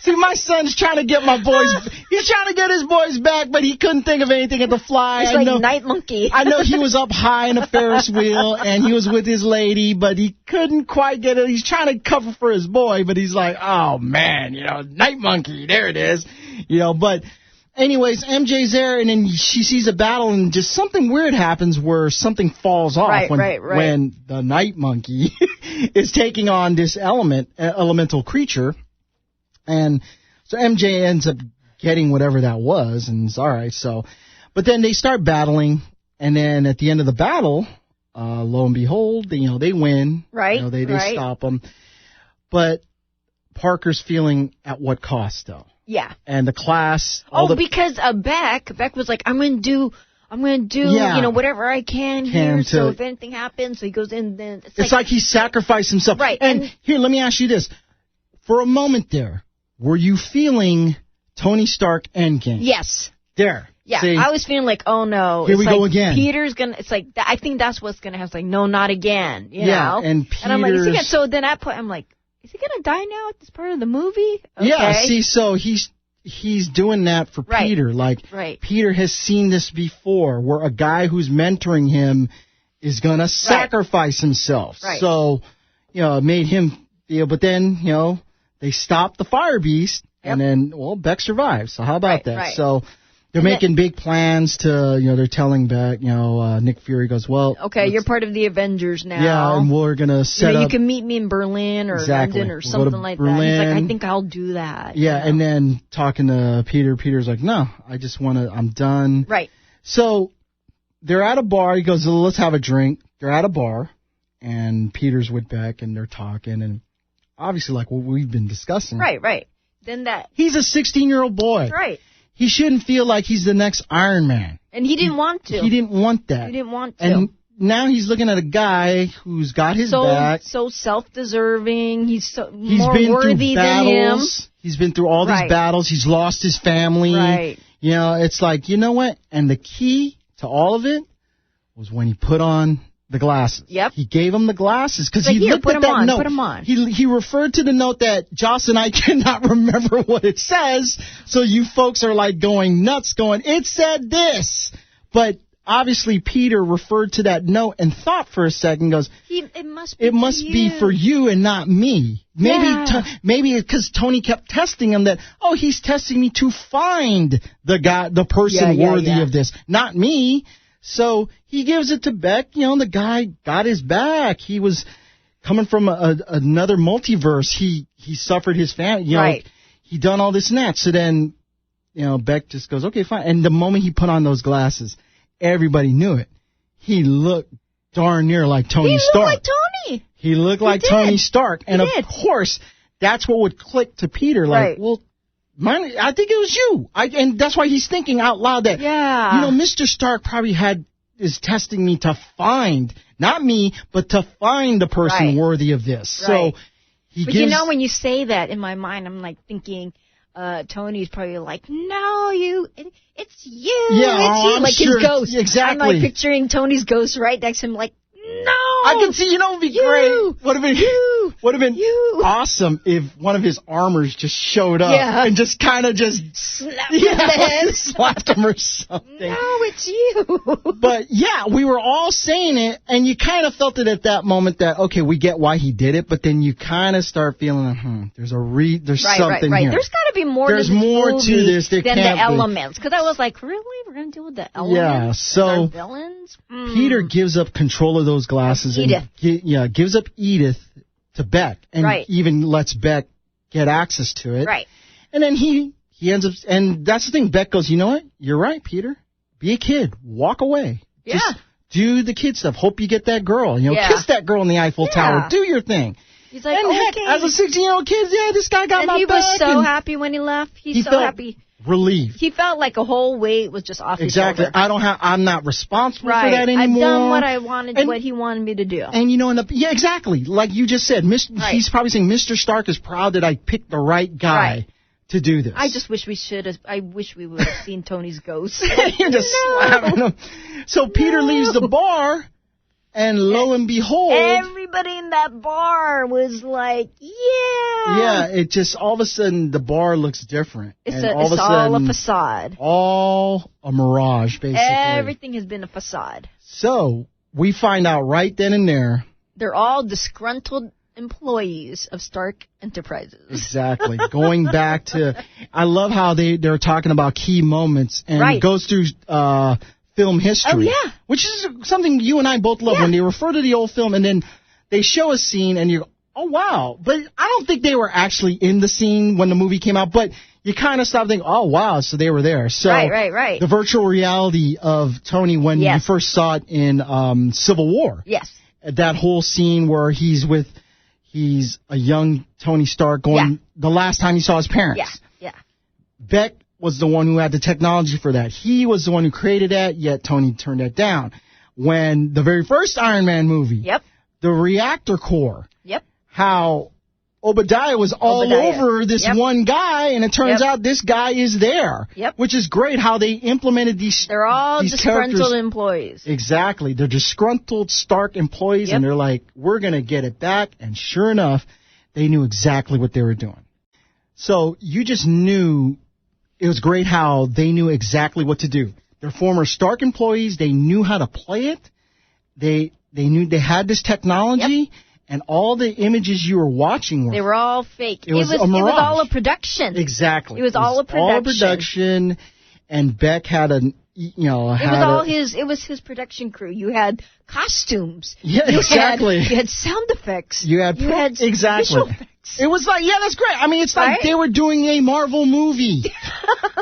Speaker 1: See, my son's trying to get he's trying to get his boys back, but he couldn't think of anything at the fly.
Speaker 2: It's like Night Monkey.
Speaker 1: I know he was up high in a Ferris wheel, and he was with his lady, but he couldn't quite get it. He's trying to cover for his boy, but he's like, oh, man, Night Monkey, there it is. But anyways, MJ's there, and then she sees a battle, and just something weird happens where something falls off when the Night Monkey is taking on this elemental creature. And so MJ ends up getting whatever that was, and it's all right. So, but then they start battling, and then at the end of the battle, lo and behold, they win.
Speaker 2: Right.
Speaker 1: They stop them. But Parker's feeling at what cost, though?
Speaker 2: Yeah.
Speaker 1: And the class.
Speaker 2: Because Beck was like, I'm going to do, whatever I can here. So if anything happens, so he goes in. Then
Speaker 1: it's like he sacrificed himself.
Speaker 2: Right.
Speaker 1: And here, let me ask you this: for a moment there, were you feeling Tony Stark Endgame?
Speaker 2: Yes.
Speaker 1: There.
Speaker 2: Yeah.
Speaker 1: See,
Speaker 2: I was feeling like, oh no.
Speaker 1: Here we go again.
Speaker 2: Peter's gonna. It's like I think that's what's gonna happen. It's like, no, not again. You know.
Speaker 1: And
Speaker 2: I'm like, so then at that point, I'm like, is he gonna die now at this part of the movie? Okay.
Speaker 1: Yeah. See, so he's doing that for Peter. Like, Peter has seen this before, where a guy who's mentoring him is gonna sacrifice himself.
Speaker 2: Right.
Speaker 1: So, it made him feel. But then, they stop the Fire Beast, and then, Beck survives. So how about that?
Speaker 2: Right.
Speaker 1: So they're making big plans to, they're telling Beck, Nick Fury goes,
Speaker 2: okay, you're part of the Avengers now.
Speaker 1: Yeah, and we're going to set up.
Speaker 2: You can meet me in Berlin or London or something like that. He's like, I think I'll do that.
Speaker 1: Yeah, and then talking to Peter's like, no, I'm done.
Speaker 2: Right.
Speaker 1: So they're at a bar. He goes, let's have a drink. They're at a bar, and Peter's with Beck, and they're talking, and obviously, like what we've been discussing.
Speaker 2: Right. Then
Speaker 1: he's a 16-year-old boy.
Speaker 2: Right.
Speaker 1: He shouldn't feel like he's the next Iron Man.
Speaker 2: And he didn't want to.
Speaker 1: He didn't want that.
Speaker 2: He didn't want to.
Speaker 1: And now he's looking at a guy who's got his back.
Speaker 2: So self-deserving. He's more worthy than him.
Speaker 1: He's been through all these battles. He's lost his family.
Speaker 2: Right.
Speaker 1: It's like, you know what? And the key to all of it was when he put on the glasses.
Speaker 2: Yep.
Speaker 1: He gave him the glasses because he looked at that note.
Speaker 2: Put them on.
Speaker 1: He referred to the note that Joss and I cannot remember what it says. So you folks are like going nuts going, it said this. But obviously Peter referred to that note and thought for a second, goes,
Speaker 2: it must
Speaker 1: be for you and not me. Maybe because Tony kept testing him that, he's testing me to find the person worthy of this, not me. So he gives it to Beck. The guy got his back. He was coming from another multiverse. He suffered his family. He done all this and that. So then, Beck just goes, okay, fine. And the moment he put on those glasses, everybody knew it. He looked darn near like Tony Stark.
Speaker 2: He looked like Tony.
Speaker 1: He looked like Tony Stark. And of course, that's what would click to Peter. Like, well, I think it was you. And that's why he's thinking out loud that, Mr. Stark probably is testing me to find, not me, but to find the person worthy of this.
Speaker 2: Right.
Speaker 1: So
Speaker 2: But when you say that, in my mind, I'm like thinking, Tony's probably like, no, it's you.
Speaker 1: Yeah,
Speaker 2: it's you. Like
Speaker 1: sure.
Speaker 2: his ghost.
Speaker 1: Exactly.
Speaker 2: I'm like picturing Tony's ghost right next to him like, no.
Speaker 1: I can see, it'd be great. Would have been
Speaker 2: you.
Speaker 1: Would have been awesome if one of his armors just showed up and just kind of just slapped him or something.
Speaker 2: No, it's you.
Speaker 1: But yeah, we were all saying it, and you kind of felt it at that moment that, okay, we get why he did it, but then you kind of start feeling, there's something here.
Speaker 2: There's got to be more.
Speaker 1: There's more to this than
Speaker 2: the elements. Because I was like, really? We're going to deal with the elements?
Speaker 1: Yeah, so
Speaker 2: villains?
Speaker 1: Peter gives up control of those glasses.
Speaker 2: Edith.
Speaker 1: And gives up Edith to Beck, and even lets Beck get access to it.
Speaker 2: Right.
Speaker 1: And then he ends up, and that's the thing, Beck goes, you know what? You're right, Peter. Be a kid. Walk away.
Speaker 2: Yeah.
Speaker 1: Just do the kid stuff. Hope you get that girl. Kiss that girl in the Eiffel Tower. Do your thing.
Speaker 2: He's like,
Speaker 1: and heck, as a 16-year-old kid, this guy got my back.
Speaker 2: And he was so happy when he left. He so happy.
Speaker 1: Relieved.
Speaker 2: He felt like a whole weight was just off his shoulder.
Speaker 1: I'm not responsible for that anymore.
Speaker 2: I've done what I wanted, what he wanted me to do.
Speaker 1: And exactly. Like you just said, he's probably saying Mr. Stark is proud that I picked the right guy to do this.
Speaker 2: I just wish I wish we would have seen Tony's ghost.
Speaker 1: You're just slapping him. So Peter leaves the bar. And lo and behold,
Speaker 2: everybody in that bar was like,
Speaker 1: yeah, it just, all of a sudden, the bar looks different.
Speaker 2: It's all a facade.
Speaker 1: All a mirage, basically.
Speaker 2: Everything has been a facade.
Speaker 1: So, we find out right then and there.
Speaker 2: They're all disgruntled employees of Stark Enterprises.
Speaker 1: Exactly. Going back to, I love how they're talking about key moments, and it goes through, film history.
Speaker 2: Oh, yeah.
Speaker 1: Which is something you and I both love when they refer to the old film and then they show a scene and you go, oh, wow. But I don't think they were actually in the scene when the movie came out, but you kind of stop thinking, oh, wow, so they were there. So
Speaker 2: right.
Speaker 1: The virtual reality of Tony when you first saw it in Civil War.
Speaker 2: Yes.
Speaker 1: That whole scene where he's a young Tony Stark going the last time he saw his parents.
Speaker 2: Yeah.
Speaker 1: Beck was the one who had the technology for that. He was the one who created that, yet Tony turned that down. When the very first Iron Man movie, the reactor core, how Obadiah was all over this one guy, and it turns out this guy is there, which is great how they implemented these.
Speaker 2: They're all
Speaker 1: these
Speaker 2: disgruntled employees.
Speaker 1: Exactly. They're disgruntled Stark employees, and they're like, we're going to get it back, and sure enough, they knew exactly what they were doing. So you just knew. It was great how they knew exactly what to do. They're former Stark employees. They knew how to play it. They knew they had this technology, and all the images you were watching
Speaker 2: they were all fake.
Speaker 1: It was a mirage.
Speaker 2: It was all a production.
Speaker 1: Exactly.
Speaker 2: It was all a production.
Speaker 1: And Beck had a
Speaker 2: it was his production crew. You had costumes.
Speaker 1: Yeah, exactly.
Speaker 2: You had sound effects.
Speaker 1: You had
Speaker 2: visual effects.
Speaker 1: It was like, that's great. I mean, it's like they were doing a Marvel movie.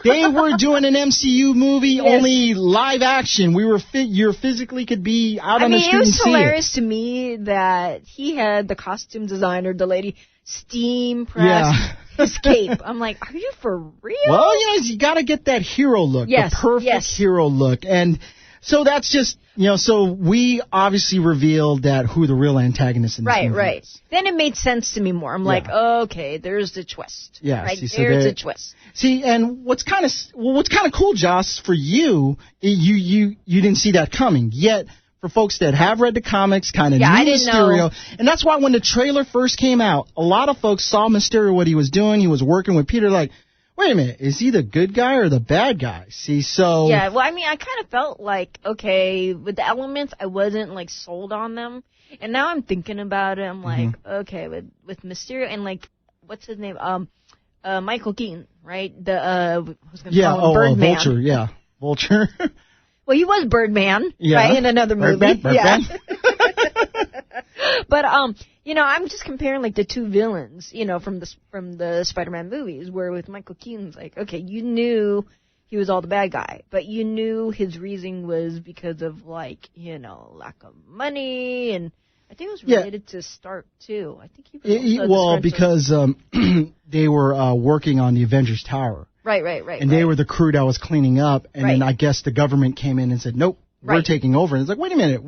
Speaker 1: They were doing an MCU movie, only live action. You physically could be out on the street and see it.
Speaker 2: It was hilarious to me that he had the costume designer, the lady, steam press his cape. I'm like, are you for real?
Speaker 1: Well, you got to get that hero look, the perfect hero look. And so that's just, so we obviously revealed who the real antagonist in this movie is.
Speaker 2: Then it made sense to me more. I'm like, okay, there's the twist.
Speaker 1: Yeah.
Speaker 2: Right? There's the twist.
Speaker 1: See, and what's kind of cool, Joss, for you didn't see that coming. Yet, for folks that have read the comics, kind of knew Mysterio. And that's why when the trailer first came out, a lot of folks saw Mysterio, what he was doing. He was working with Peter, like, wait a minute, is he the good guy or the bad guy? See, so...
Speaker 2: Yeah, well, I mean, I kind of felt like, okay, with the elements, I wasn't, like, sold on them. And now I'm thinking about it, I'm like, okay, with Mysterio and, like, what's his name? Michael Keaton, right? Birdman.
Speaker 1: Vulture, Vulture.
Speaker 2: Well, he was Birdman, right, in another movie.
Speaker 1: Birdman.
Speaker 2: But I'm just comparing like the two villains, from the Spider-Man movies, where with Michael Keaton's like, okay, you knew he was all the bad guy, but you knew his reason was because of like, lack of money, and I think it was related to Stark too. I think he was
Speaker 1: because they were working on the Avengers Tower.
Speaker 2: Right.
Speaker 1: And they were the crew that was cleaning up, and then I guess the government came in and said, nope, we're taking over. And it's like, wait a minute,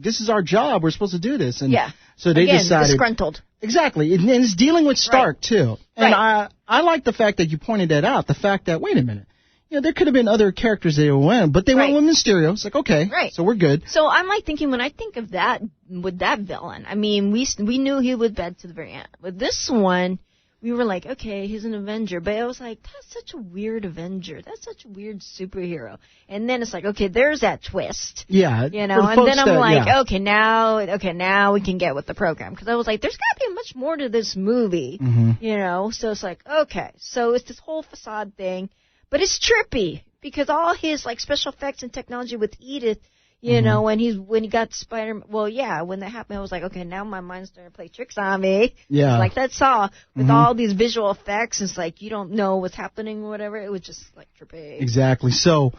Speaker 1: this is our job, we're supposed to do this. And so they decided.
Speaker 2: Disgruntled.
Speaker 1: Exactly, and it's dealing with Stark too. And I like the fact that you pointed that out, the fact that, wait a minute, there could have been other characters they went, but they went with Mysterio. It's like, okay, so we're good.
Speaker 2: So I'm like thinking, when I think of that, with that villain, I mean, we knew he was bad to the very end. With this one, we were like, okay, he's an Avenger. But I was like, that's such a weird Avenger. That's such a weird superhero. And then it's like, okay, there's that twist.
Speaker 1: Yeah.
Speaker 2: And then I'm like, okay, now we can get with the program. Because I was like, there's got to be much more to this movie. So it's like, okay. So it's this whole facade thing. But it's trippy. Because all his, like, special effects and technology with Edith, when he got Spider-Man, when that happened, I was like, okay, now my mind's starting to play tricks on me.
Speaker 1: Yeah.
Speaker 2: Like that Saw, with all these visual effects, it's like you don't know what's happening or whatever. It was just like trippy.
Speaker 1: Exactly. So,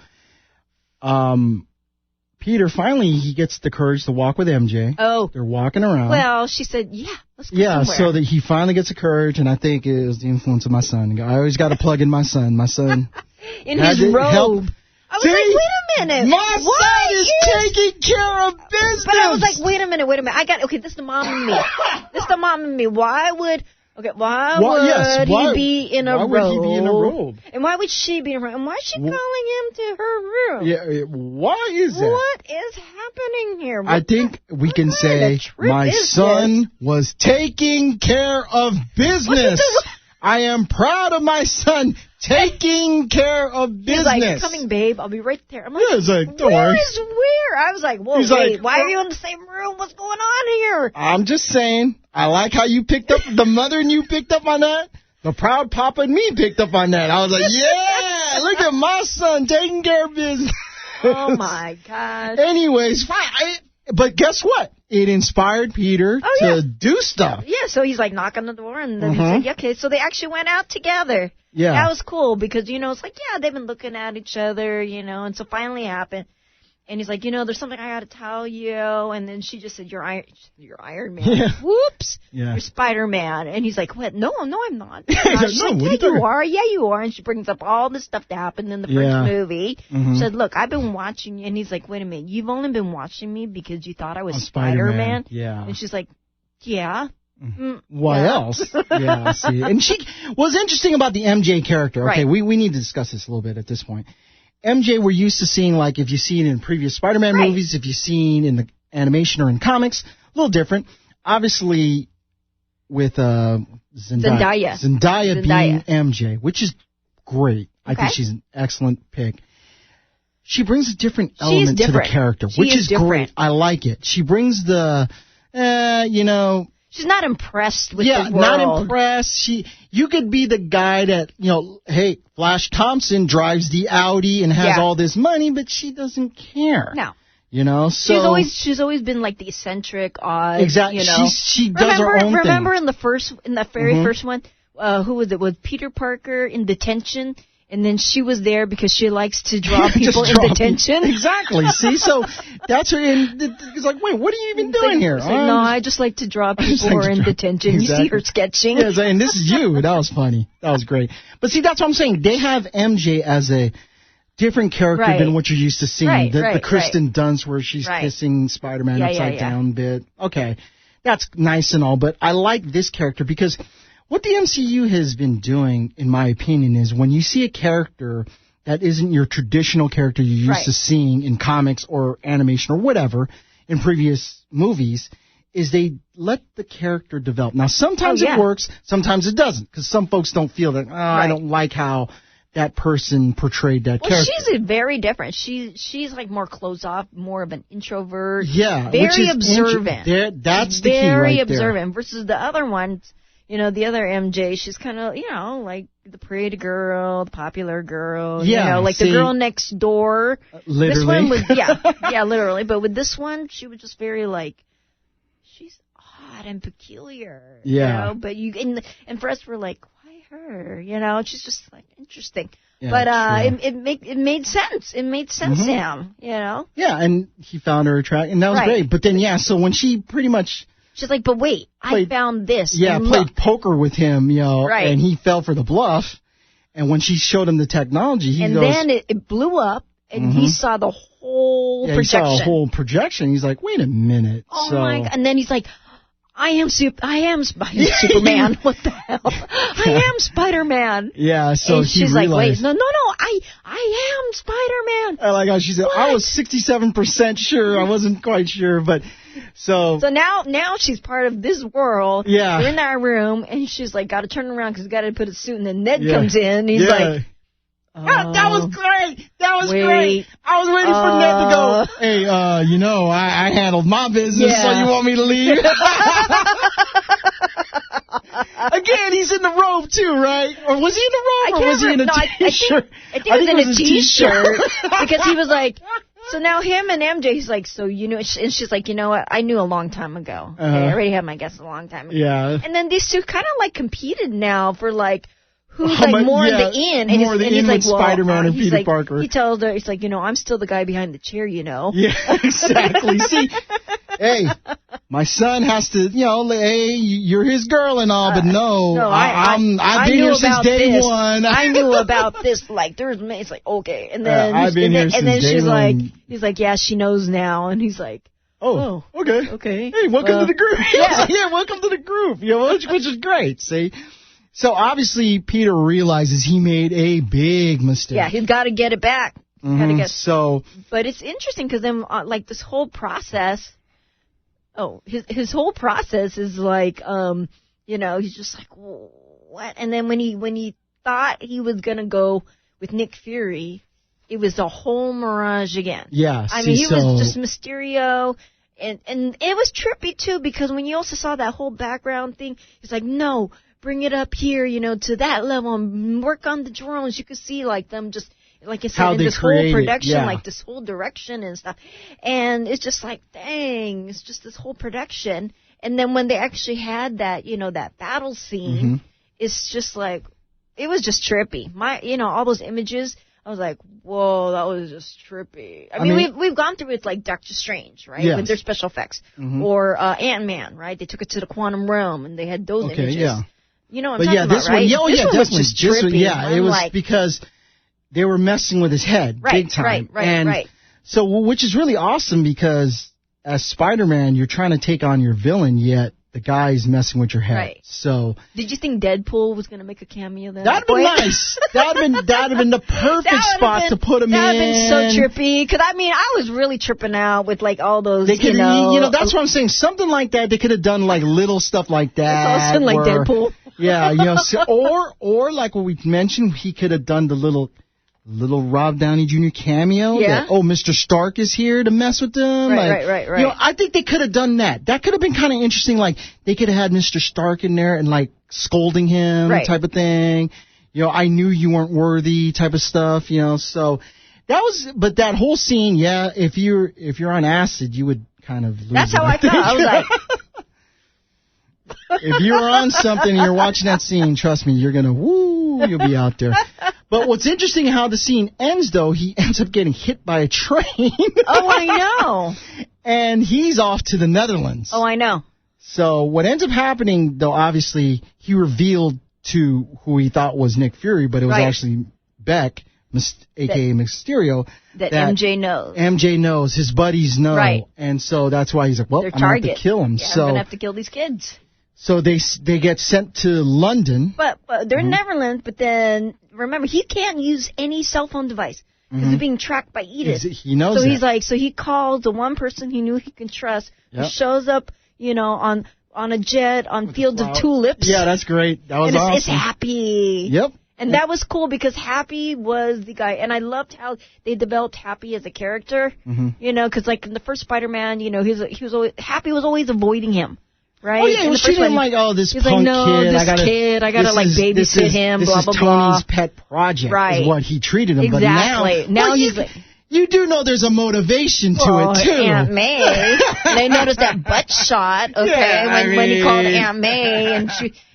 Speaker 1: Peter, finally, he gets the courage to walk with MJ.
Speaker 2: Oh.
Speaker 1: They're walking around.
Speaker 2: Well, she said, let's go somewhere.
Speaker 1: So that he finally gets the courage, and I think it was the influence of my son. I always got to plug in my son. My son.
Speaker 2: In his robe.
Speaker 1: Help.
Speaker 2: I was like, wait a minute.
Speaker 1: My son is taking care of business.
Speaker 2: But I was like, wait a minute. This is the mom in me. Why would he be in a robe?
Speaker 1: Why would he be in a robe?
Speaker 2: And why would she be in a robe? And why is she calling him to her room?
Speaker 1: Yeah, why is that?
Speaker 2: What is happening here?
Speaker 1: I think we can say my son was taking care of business. I am proud of my son taking care of business.
Speaker 2: He's like, coming, babe. I'll be right there. I'm like,
Speaker 1: don't worry.
Speaker 2: Where is where? I was like, whoa, wait, why are you in the same room? What's going on here?
Speaker 1: I'm just saying, I like how you picked up, the mother and you picked up on that. The proud papa and me picked up on that. I was like, yeah, look at my son taking care of business.
Speaker 2: Oh, my gosh.
Speaker 1: Anyways, but guess what? It inspired Peter to do stuff.
Speaker 2: Yeah, so he's like knocking on the door, and then he's like, okay, so they actually went out together.
Speaker 1: Yeah.
Speaker 2: That was cool because, it's like, they've been looking at each other, and so finally it happened. And he's like, there's something I got to tell you. And then she just said, you're Iron Man.
Speaker 1: Yeah.
Speaker 2: Whoops.
Speaker 1: Yeah.
Speaker 2: You're Spider-Man. And he's like, what? No, I'm not.
Speaker 1: She's
Speaker 2: like, you are. Yeah, you are. And she brings up all this stuff that happened in the first movie. She said, look, I've been watching you. And he's like, wait a minute. You've only been watching me because you thought I was Spider-Man?
Speaker 1: Yeah.
Speaker 2: And she's like, yeah.
Speaker 1: Why else? Yeah, see. And she was interesting about the MJ character. Okay, we need to discuss this a little bit at this point. MJ, we're used to seeing, like, if you've seen in previous Spider-Man movies, if you've seen in the animation or in comics, a little different. Obviously, with Zendaya being MJ, which is great. I think she's an excellent pick. She brings a different element to the character, which is great. I like it. She brings the,
Speaker 2: she's not impressed with the world.
Speaker 1: Not impressed. You could be the guy that, hey, Flash Thompson drives the Audi and has all this money, but she doesn't care.
Speaker 2: No.
Speaker 1: So
Speaker 2: she's always been like the eccentric, odd.
Speaker 1: Exactly. She does her own thing.
Speaker 2: Remember in the very first one, who was it? Was Peter Parker in detention? And then she was there because she likes to draw people in detention.
Speaker 1: Exactly. See, so that's her. And it's like, wait, what are you even doing here?
Speaker 2: No, I just like to draw people who are in detention. Exactly. You see her sketching.
Speaker 1: Yeah, and this is you. That was funny. That was great. But see, that's what I'm saying. They have MJ as a different character than what you're used to seeing. The Kristen Dunst where she's kissing Spider-Man upside down bit. Okay, that's nice and all, but I like this character because what the MCU has been doing, in my opinion, is when you see a character that isn't your traditional character you're used to seeing in comics or animation or whatever in previous movies, is they let the character develop. Now, sometimes it works, sometimes it doesn't, because some folks don't feel that, I don't like how that person portrayed that character.
Speaker 2: She's very different. She's like more closed off, more of an introvert.
Speaker 1: Yeah.
Speaker 2: Very observant.
Speaker 1: That's the key right there.
Speaker 2: Very observant versus the other ones. The other MJ, she's kind of, like the pretty girl, the popular girl, the girl next door.
Speaker 1: Literally.
Speaker 2: This one was, literally. But with this one, she was just very she's odd and peculiar.
Speaker 1: Yeah.
Speaker 2: But and for us, we're like, why her? She's just interesting. Yeah, but it made sense. It made sense to him, Yeah,
Speaker 1: and he found her attractive, and that was great. But then, so when she pretty much...
Speaker 2: She's like, but wait, I found this.
Speaker 1: Yeah, played poker with him, and he fell for the bluff. And when she showed him the technology, he goes...
Speaker 2: And then it blew up, and he saw the whole projection.
Speaker 1: He saw a whole projection. He's like, wait a minute.
Speaker 2: Oh, my God. And then he's like, I am Superman. What the hell? I am Spider-Man.
Speaker 1: Yeah, so
Speaker 2: and she's
Speaker 1: realized,
Speaker 2: like, wait, no, I am Spider-Man.
Speaker 1: I like how she said, what? I was 67% sure. I wasn't quite sure, but so
Speaker 2: now she's part of this world.
Speaker 1: Yeah.
Speaker 2: They're in that room, and she's like, got to turn around because got to put a suit, and then Ned comes in, and he's like,
Speaker 1: that was great. That was great. I was waiting for Ned to go, hey, I handled my business, so you want me to leave? Again, he's in the robe, too, right? Or was he in the robe, or was he in a T-shirt?
Speaker 2: I think it was in a T-shirt. Because he was like, so now him and MJ, he's like, so, and she's like, you know what? I knew a long time ago. Okay, I already had my guess a long time ago.
Speaker 1: Yeah.
Speaker 2: And then these two kind of, like, competed now for, like, who's like more in the in, and he's like, well,
Speaker 1: Spider-Man and Peter Parker.
Speaker 2: He tells her, he's like, I'm still the guy behind the chair,
Speaker 1: Yeah, exactly. See, hey, my son has to, hey, you're his girl and all, but I've been here since day one.
Speaker 2: I knew about this. Like, it's like, okay, and then she's like, he's like, yeah, she knows now, and he's like, oh, okay.
Speaker 1: Hey, welcome to the group. Yeah, welcome to the group. Which is great. See. So obviously Peter realizes he made a big mistake.
Speaker 2: Yeah, he's got to get it back.
Speaker 1: But
Speaker 2: it's interesting because then like this whole process. Oh, his whole process is like he's just like, what? And then when he thought he was gonna go with Nick Fury, it was a whole mirage again.
Speaker 1: Yeah,
Speaker 2: I mean he was just Mysterio. And it was trippy too because when you also saw that whole background thing, he's like, no. Bring it up here, to that level and work on the drones. You could see, like, them just, like I said, in this whole production, like this whole direction and stuff. And it's just like, dang, it's just this whole production. And then when they actually had that, that battle scene, it's just like, it was just trippy. All those images, I was like, whoa, that was just trippy. I mean we've gone through it like Doctor Strange, right?
Speaker 1: Yes.
Speaker 2: With their special effects. Or Ant-Man, right? They took it to the quantum realm and they had those images.
Speaker 1: Yeah.
Speaker 2: You know what I'm talking about, right?
Speaker 1: This one
Speaker 2: was just trippy.
Speaker 1: It was because they were messing with his head big time.
Speaker 2: Right.
Speaker 1: So, which is really awesome because as Spider-Man, you're trying to take on your villain, yet the guy's messing with your head. Right. So,
Speaker 2: did you think Deadpool was going to make a cameo then?
Speaker 1: That'd been nice. That'd have been the perfect spot to put him in.
Speaker 2: That'd been so trippy. Because I was really tripping out with like all those.
Speaker 1: They could, that's what I'm saying. Something like that. They could have done like little stuff like that.
Speaker 2: Something like Deadpool.
Speaker 1: Yeah, or like what we mentioned, he could have done the little Rob Downey Jr. cameo.
Speaker 2: Yeah.
Speaker 1: Mr. Stark is here to mess with them.
Speaker 2: Right.
Speaker 1: I think they could have done that. That could have been kind of interesting. Like they could have had Mr. Stark in there and like scolding him type of thing. I knew you weren't worthy type of stuff. So but that whole scene, if you're on acid, you would kind of lose.
Speaker 2: That's how I felt. I was like.
Speaker 1: If you're on something and you're watching that scene, trust me, you're going to, you'll be out there. But what's interesting how the scene ends, though, he ends up getting hit by a train.
Speaker 2: Oh, I know.
Speaker 1: And he's off to the Netherlands.
Speaker 2: Oh, I know.
Speaker 1: So what ends up happening, though, obviously, he revealed to who he thought was Nick Fury, but it was actually Beck, a.k.a. Mysterio.
Speaker 2: That MJ knows.
Speaker 1: MJ knows. His buddies know.
Speaker 2: Right.
Speaker 1: And so that's why he's like, well, I'm going to have to kill him.
Speaker 2: Yeah, I'm going to have to kill these kids.
Speaker 1: So they get sent to London.
Speaker 2: But they're in Neverland, but then, remember, he can't use any cell phone device because he's being tracked by Edith.
Speaker 1: He knows
Speaker 2: so
Speaker 1: that.
Speaker 2: He's like, so he calls the one person he knew he can trust, who shows up, on a jet on fields of tulips.
Speaker 1: Yeah, that's great. That was awesome.
Speaker 2: It's Happy.
Speaker 1: Yep.
Speaker 2: And that was cool because Happy was the guy, and I loved how they developed Happy as a character. Because like in the first Spider-Man, Happy was always avoiding him. Right?
Speaker 1: Oh, yeah, he was treating him like, this punk
Speaker 2: like, no,
Speaker 1: kid.
Speaker 2: I gotta like babysit him, blah, blah, blah.
Speaker 1: This is Tony's pet project, is what he treated him.
Speaker 2: Exactly.
Speaker 1: But now he's like... You do know there's a motivation to it, too.
Speaker 2: Aunt May. They noticed that butt shot, when he called Aunt May, and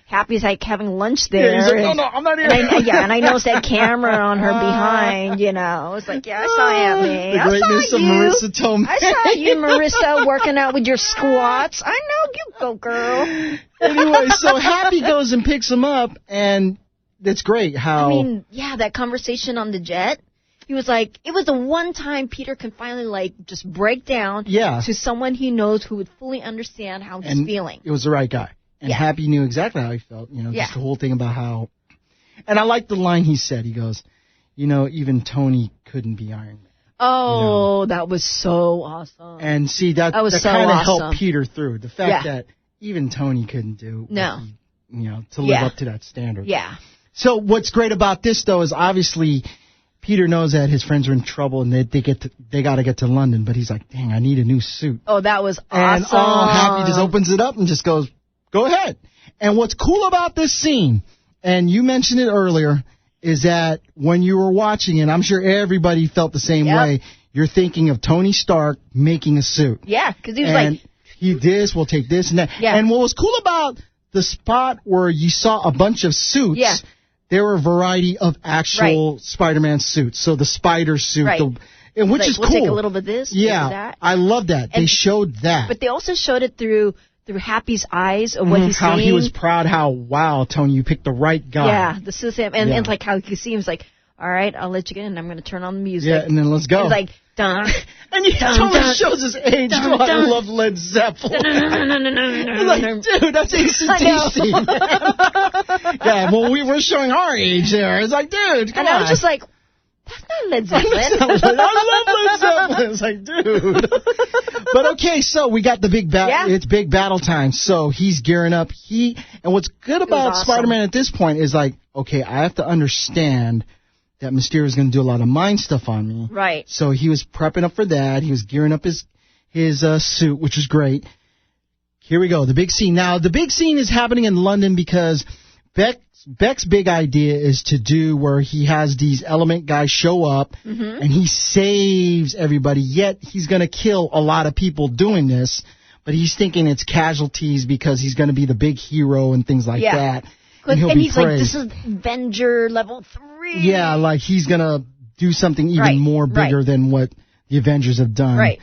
Speaker 2: Happy's like having lunch there.
Speaker 1: Yeah, he's like, no, I'm not here.
Speaker 2: And I noticed that camera on her behind, It's like, I saw Aunt May.
Speaker 1: The greatness of Marissa Tomei.
Speaker 2: I saw you, Marissa, working out with your squats. I know, you go, girl.
Speaker 1: Anyway, so Happy goes and picks him up, and it's great how...
Speaker 2: that conversation on the jet. He was like, it was the one time Peter can finally, like, just break down to someone he knows who would fully understand how he's feeling.
Speaker 1: It was the right guy. And Happy knew exactly how he felt. You know, just the whole thing about how... And I like the line he said. He goes, you know, even Tony couldn't be Iron Man.
Speaker 2: Oh, you know? That was so awesome.
Speaker 1: And see, that kind of helped Peter through. The fact that even Tony couldn't do to live up to that standard.
Speaker 2: Yeah.
Speaker 1: So what's great about this, though, is obviously Peter knows that his friends are in trouble and they got to get to London. But he's like, dang, I need a new suit.
Speaker 2: Oh, that was awesome.
Speaker 1: And Happy just opens it up and just goes, go ahead. And what's cool about this scene, and you mentioned it earlier, is that when you were watching it, I'm sure everybody felt the same way. You're thinking of Tony Stark making a suit.
Speaker 2: Yeah, because he was like...
Speaker 1: we'll take this and that. Yeah. And what was cool about the spot where you saw a bunch of suits, there were a variety of actual Spider-Man suits. So the spider suit, which is cool.
Speaker 2: We'll take a little bit of this, that.
Speaker 1: I love that. And they showed that.
Speaker 2: But they also showed it through Happy's eyes of what he's seeing.
Speaker 1: How he was proud, wow, Tony, you picked the right guy.
Speaker 2: Yeah, this is him. And it's like how he seems like, all right, I'll let you get in. I'm going to turn on the music.
Speaker 1: Yeah, and then let's go.
Speaker 2: And it's like, dun.
Speaker 1: And he totally shows his age. Dun, dun. I love Led Zeppelin. Like, dude, that's AC/DC. Yeah, well, we were showing our age there. It's like, dude, come on.
Speaker 2: And I was just like, that's not Led Zeppelin.
Speaker 1: I love Led Zeppelin. It's like, dude. But okay, so we got the big battle. It's big battle time. So he's gearing up. And what's good about Spider-Man at this point is like, okay, I have to understand that Mysterio is going to do a lot of mind stuff on me.
Speaker 2: Right.
Speaker 1: So he was prepping up for that. He was gearing up his suit, which is great. Here we go, the big scene. Now, the big scene is happening in London because Beck's big idea is to do where he has these element guys show up and he saves everybody, yet he's going to kill a lot of people doing this, but he's thinking it's casualties because he's going to be the big hero and things like that. And
Speaker 2: he's praised. Like, this is Avenger level 3.
Speaker 1: Yeah, like he's going to do something even more bigger than what the Avengers have done.
Speaker 2: Right.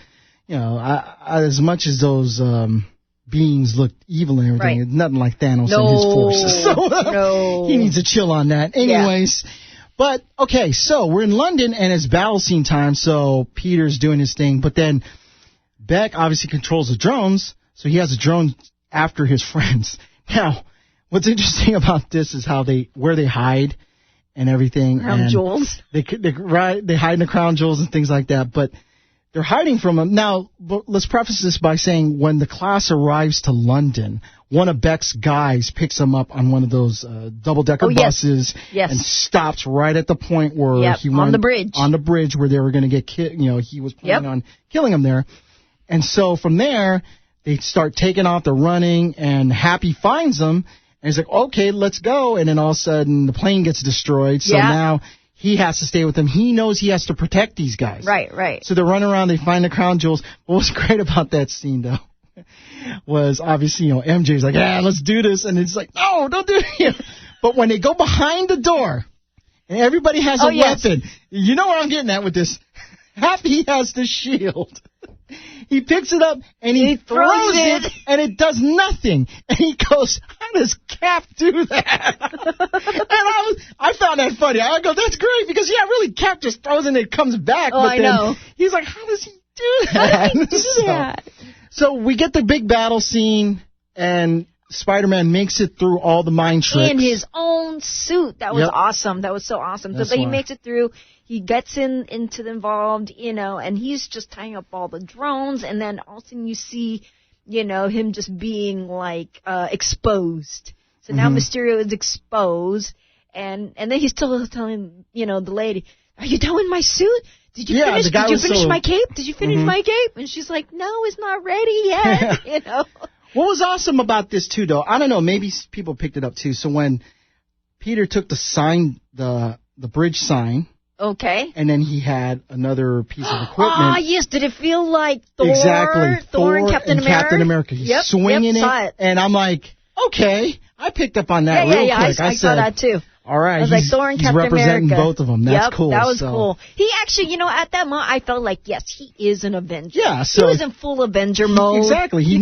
Speaker 1: You know, as much as those beings look evil and everything, it's nothing like Thanos and his forces. So he needs to chill on that. Anyways, but okay, so we're in London and it's battle scene time, so Peter's doing his thing, but then Beck obviously controls the drones, so he has a drone after his friends. Now, what's interesting about this is where they hide and everything.
Speaker 2: Crown jewels.
Speaker 1: They hide in the crown jewels and things like that, but they're hiding from them. Now, let's preface this by saying when the class arrives to London, one of Beck's guys picks them up on one of those double-decker buses and stops right at the point where he went on the bridge where they were going to get killed. You know, he was planning on killing them there. And so from there, they start taking off, they're running, and Happy finds them. And he's like, okay, let's go. And then all of a sudden, the plane gets destroyed. So now he has to stay with them. He knows he has to protect these guys.
Speaker 2: Right.
Speaker 1: So they're running around. They find the crown jewels. What was great about that scene, though, was obviously, you know, MJ's like, let's do this. And it's like, no, don't do it. But when they go behind the door and everybody has a weapon, you know where I'm getting at with this. Happy has the shield. He picks it up and he throws it and it does nothing. And he goes, how does Cap do that? And I found that funny. I go, that's great because really Cap just throws it and it comes back.
Speaker 2: Oh, but then I know.
Speaker 1: He's like, how does he do that? So we get the big battle scene and Spider-Man makes it through all the mind tricks.
Speaker 2: In his own suit. That was awesome. That was so awesome. So he makes it through. He gets into the involved, you know, and he's just tying up all the drones. And then all of a sudden you see, you know, him just being like exposed. So now Mysterio is exposed. And then he's still telling, you know, the lady, are you done with my suit? Did you finish? Did you finish my cape? Did you finish my cape? And she's like, no, it's not ready yet. You know.
Speaker 1: What was awesome about this, too, though, I don't know, maybe people picked it up, too. So when Peter took the sign, the bridge sign.
Speaker 2: Okay.
Speaker 1: And then he had another piece of equipment.
Speaker 2: Yes. Did it feel like Thor?
Speaker 1: Exactly.
Speaker 2: Thor and Captain America?
Speaker 1: Captain America. He's swinging it. And I'm like, okay, I picked up on that real quick.
Speaker 2: I saw that, too.
Speaker 1: All right.
Speaker 2: I was like, Thor and Captain
Speaker 1: representing
Speaker 2: America.
Speaker 1: Both of them. That's cool.
Speaker 2: That was cool. He actually, you know, at that moment, I felt like, yes, he is an Avenger.
Speaker 1: Yeah. So
Speaker 2: he was in full Avenger mode.
Speaker 1: Exactly.
Speaker 2: He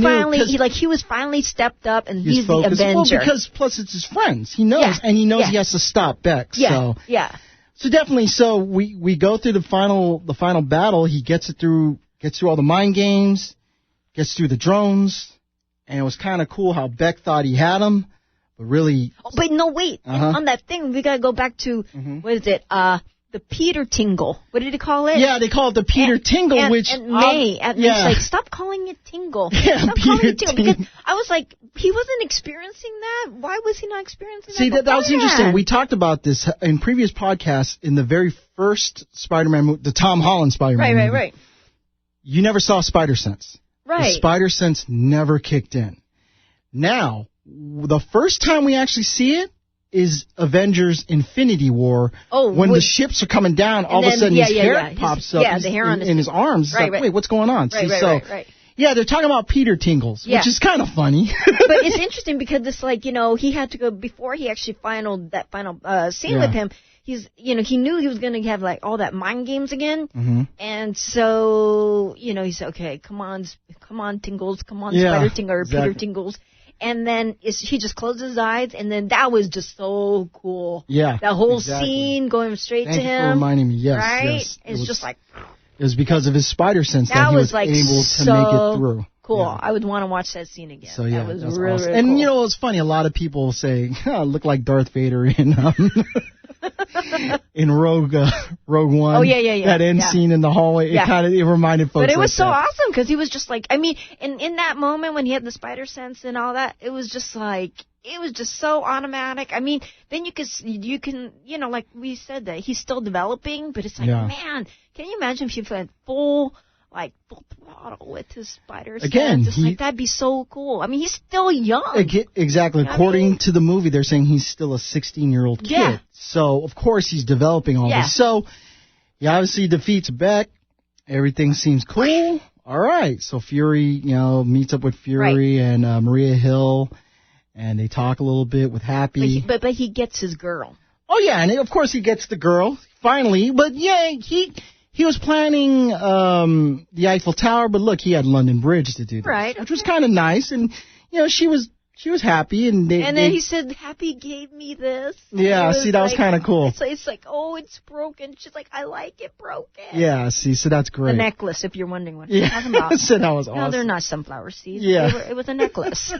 Speaker 2: was finally stepped up, and he's the Avenger.
Speaker 1: Well, because plus it's his friends. He knows, and he knows he has to stop Beck.
Speaker 2: Yeah.
Speaker 1: So definitely, so we go through the final battle. He gets through all the mind games, gets through the drones, and it was kind of cool how Beck thought he had him, but really.
Speaker 2: Oh, but no, wait. On that thing, we gotta go back to what is it? The Peter Tingle. What did he call it?
Speaker 1: Yeah, they call it the Peter Tingle,
Speaker 2: and
Speaker 1: which
Speaker 2: May's like, stop calling it Tingle.
Speaker 1: Yeah,
Speaker 2: stop
Speaker 1: Peter
Speaker 2: calling it Tingle.
Speaker 1: Tingle.
Speaker 2: Because I was like, he wasn't experiencing that. Why was he not experiencing
Speaker 1: See,
Speaker 2: that?
Speaker 1: that was interesting. We talked about this in previous podcasts in the very first Spider-Man movie, the Tom Holland Spider-Man movie.
Speaker 2: Right.
Speaker 1: You never saw Spider Sense.
Speaker 2: Right.
Speaker 1: The Spider Sense never kicked in. Now, the first time we actually see it is Avengers Infinity War. When the ships are coming down, all of a sudden his hair pops up
Speaker 2: the hair on
Speaker 1: in his arms.
Speaker 2: Right.
Speaker 1: Wait, what's going on?
Speaker 2: Right.
Speaker 1: Yeah, they're talking about Peter Tingles, which is kind of funny.
Speaker 2: But it's interesting because it's like, he had to go, before he actually that final scene with him, he knew he was going to have like all that mind games again. Mm-hmm. And so, he said, okay, come on, Tingles, come on, Spider Tingle, or Peter Tingles. And then he just closed his eyes, and then that was just so cool.
Speaker 1: Yeah,
Speaker 2: that whole scene going straight to him.
Speaker 1: Thank you for reminding me. Yes,
Speaker 2: right?
Speaker 1: Yes.
Speaker 2: It's just like.
Speaker 1: It was because of his spider sense that he was
Speaker 2: like
Speaker 1: able to make it through.
Speaker 2: Cool.
Speaker 1: Yeah.
Speaker 2: I would want to watch that scene again.
Speaker 1: So yeah,
Speaker 2: that was
Speaker 1: really,
Speaker 2: awesome.
Speaker 1: Really
Speaker 2: cool.
Speaker 1: And it's funny. A lot of people say, "Look like Darth Vader in in Rogue One."
Speaker 2: Oh yeah.
Speaker 1: That end scene in the hallway. It reminded folks.
Speaker 2: But it was so
Speaker 1: that.
Speaker 2: awesome because he was just like, in that moment when he had the spider sense and all that, it was just like. It was just so automatic. Then you can, like we said, that he's still developing, but it's like, man, can you imagine if you went full throttle with his spider sense?
Speaker 1: Again,
Speaker 2: that'd be so cool. He's still young.
Speaker 1: Exactly. According to the movie, they're saying he's still a 16-year-old kid.
Speaker 2: Yeah.
Speaker 1: So, of course, he's developing all this. So, he obviously defeats Beck. Everything seems cool. All right. So, Fury, meets up with Fury and Maria Hill. And they talk a little bit with Happy.
Speaker 2: But he gets his girl.
Speaker 1: Oh, yeah. And, of course, he gets the girl, finally. But, he was planning the Eiffel Tower. But, look, he had London Bridge to do this.
Speaker 2: Right.
Speaker 1: Which was kind of nice. And, she was happy. And then
Speaker 2: he said, Happy gave me this.
Speaker 1: Yeah, see, that was kind of cool.
Speaker 2: It's like, oh, it's broken. She's like, I like it broken.
Speaker 1: Yeah, see, so that's great.
Speaker 2: The necklace, if you're wondering what I'm talking about.
Speaker 1: So that was awesome.
Speaker 2: No, they're not sunflower seeds.
Speaker 1: Yeah.
Speaker 2: It was a necklace.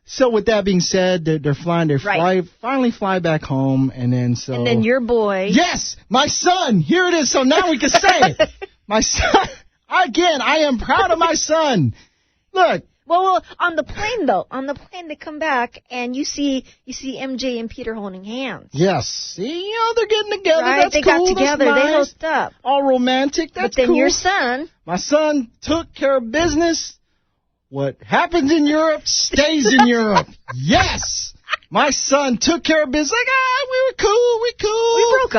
Speaker 1: So with that being said, they're flying. Finally fly back home, and then
Speaker 2: your boy.
Speaker 1: Yes, my son. Here it is. So now we can say it. My son. Again, I am proud of my son. Look.
Speaker 2: Well, on the plane they come back and you see MJ and Peter holding hands.
Speaker 1: Yes. See, they're getting together.
Speaker 2: Right,
Speaker 1: That's
Speaker 2: they
Speaker 1: cool.
Speaker 2: got together.
Speaker 1: That's nice.
Speaker 2: They hooked up.
Speaker 1: All romantic. That's
Speaker 2: cool. But then your son.
Speaker 1: My son took care of business. What happens in Europe stays in Europe. Yes. My son took care of business. Like, we were cool. We broke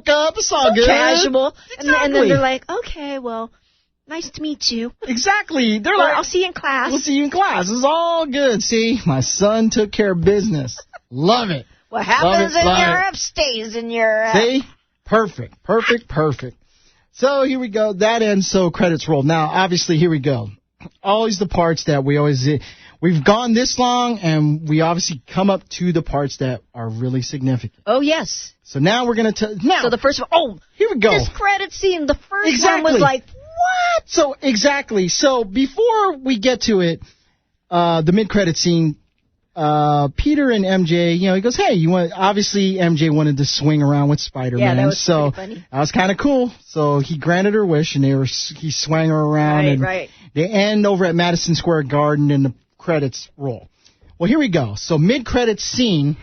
Speaker 1: up. It's all good.
Speaker 2: Casual.
Speaker 1: Exactly.
Speaker 2: And then they're like, okay, well, nice to meet you.
Speaker 1: Exactly. They're like,
Speaker 2: I'll see you in class.
Speaker 1: We'll see you in class. It's all good. See, my son took care of business. Love it.
Speaker 2: What happens in Europe stays in Europe.
Speaker 1: See? Perfect. So here we go. That ends, so credits roll. Now, obviously, here we go. Always the parts that we've gone this long, and we obviously come up to the parts that are really significant.
Speaker 2: Oh, yes.
Speaker 1: So now we're going to so
Speaker 2: the first one,
Speaker 1: here we go.
Speaker 2: This credit scene, the first one was like, what?
Speaker 1: So, exactly. So, before we get to it, the mid-credit scene, Peter and MJ, he goes, hey, obviously MJ wanted to swing around with Spider-Man.
Speaker 2: Yeah, that was pretty funny.
Speaker 1: That was kind of cool. So, he granted her wish, and he swung her around.
Speaker 2: Right.
Speaker 1: They end over at Madison Square Garden, and the credits roll. Well, here we go. So, mid-credit scene.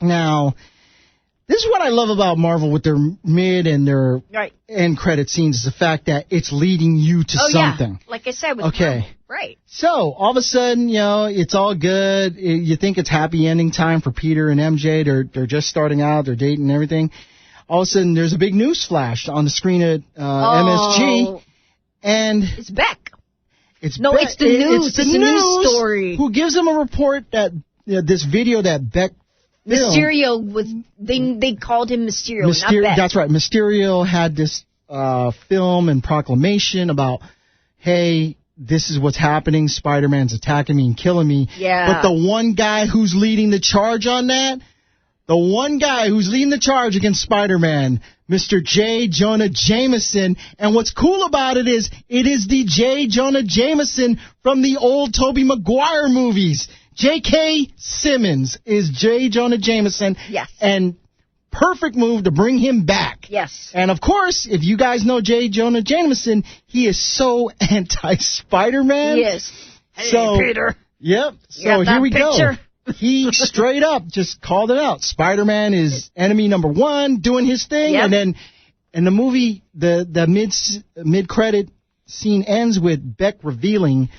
Speaker 1: Now, this is what I love about Marvel with their mid and their end credit scenes, is the fact that it's leading you to something.
Speaker 2: Yeah. Like I said, with Marvel. Right.
Speaker 1: So, all of a sudden, it's all good. You think it's happy ending time for Peter and MJ. They're just starting out. They're dating and everything. All of a sudden, there's a big news flash on the screen at MSG. And
Speaker 2: it's Beck.
Speaker 1: It's
Speaker 2: the news. It's the news story.
Speaker 1: Who gives them a report that this video that Beck
Speaker 2: Mysterio was. They called him Mysterio, not Beck.
Speaker 1: That's right. Mysterio had this film and proclamation about, hey, this is what's happening. Spider-Man's attacking me and killing me.
Speaker 2: Yeah.
Speaker 1: But the one guy who's leading the charge on that, the one guy who's leading the charge against Spider-Man, Mr. J. Jonah Jameson. And what's cool about it is the J. Jonah Jameson from the old Tobey Maguire movies. J.K. Simmons is J. Jonah Jameson.
Speaker 2: Yes.
Speaker 1: And perfect move to bring him back.
Speaker 2: Yes.
Speaker 1: And, of course, if you guys know J. Jonah Jameson, he is so anti-Spider-Man.
Speaker 2: He is.
Speaker 1: So,
Speaker 2: hey, Peter.
Speaker 1: Yep. So here we
Speaker 2: picture?
Speaker 1: go. He straight up just called it out. Spider-Man is enemy number one, doing his thing.
Speaker 2: Yep.
Speaker 1: And then in the movie, the mid-credit scene ends with Beck revealing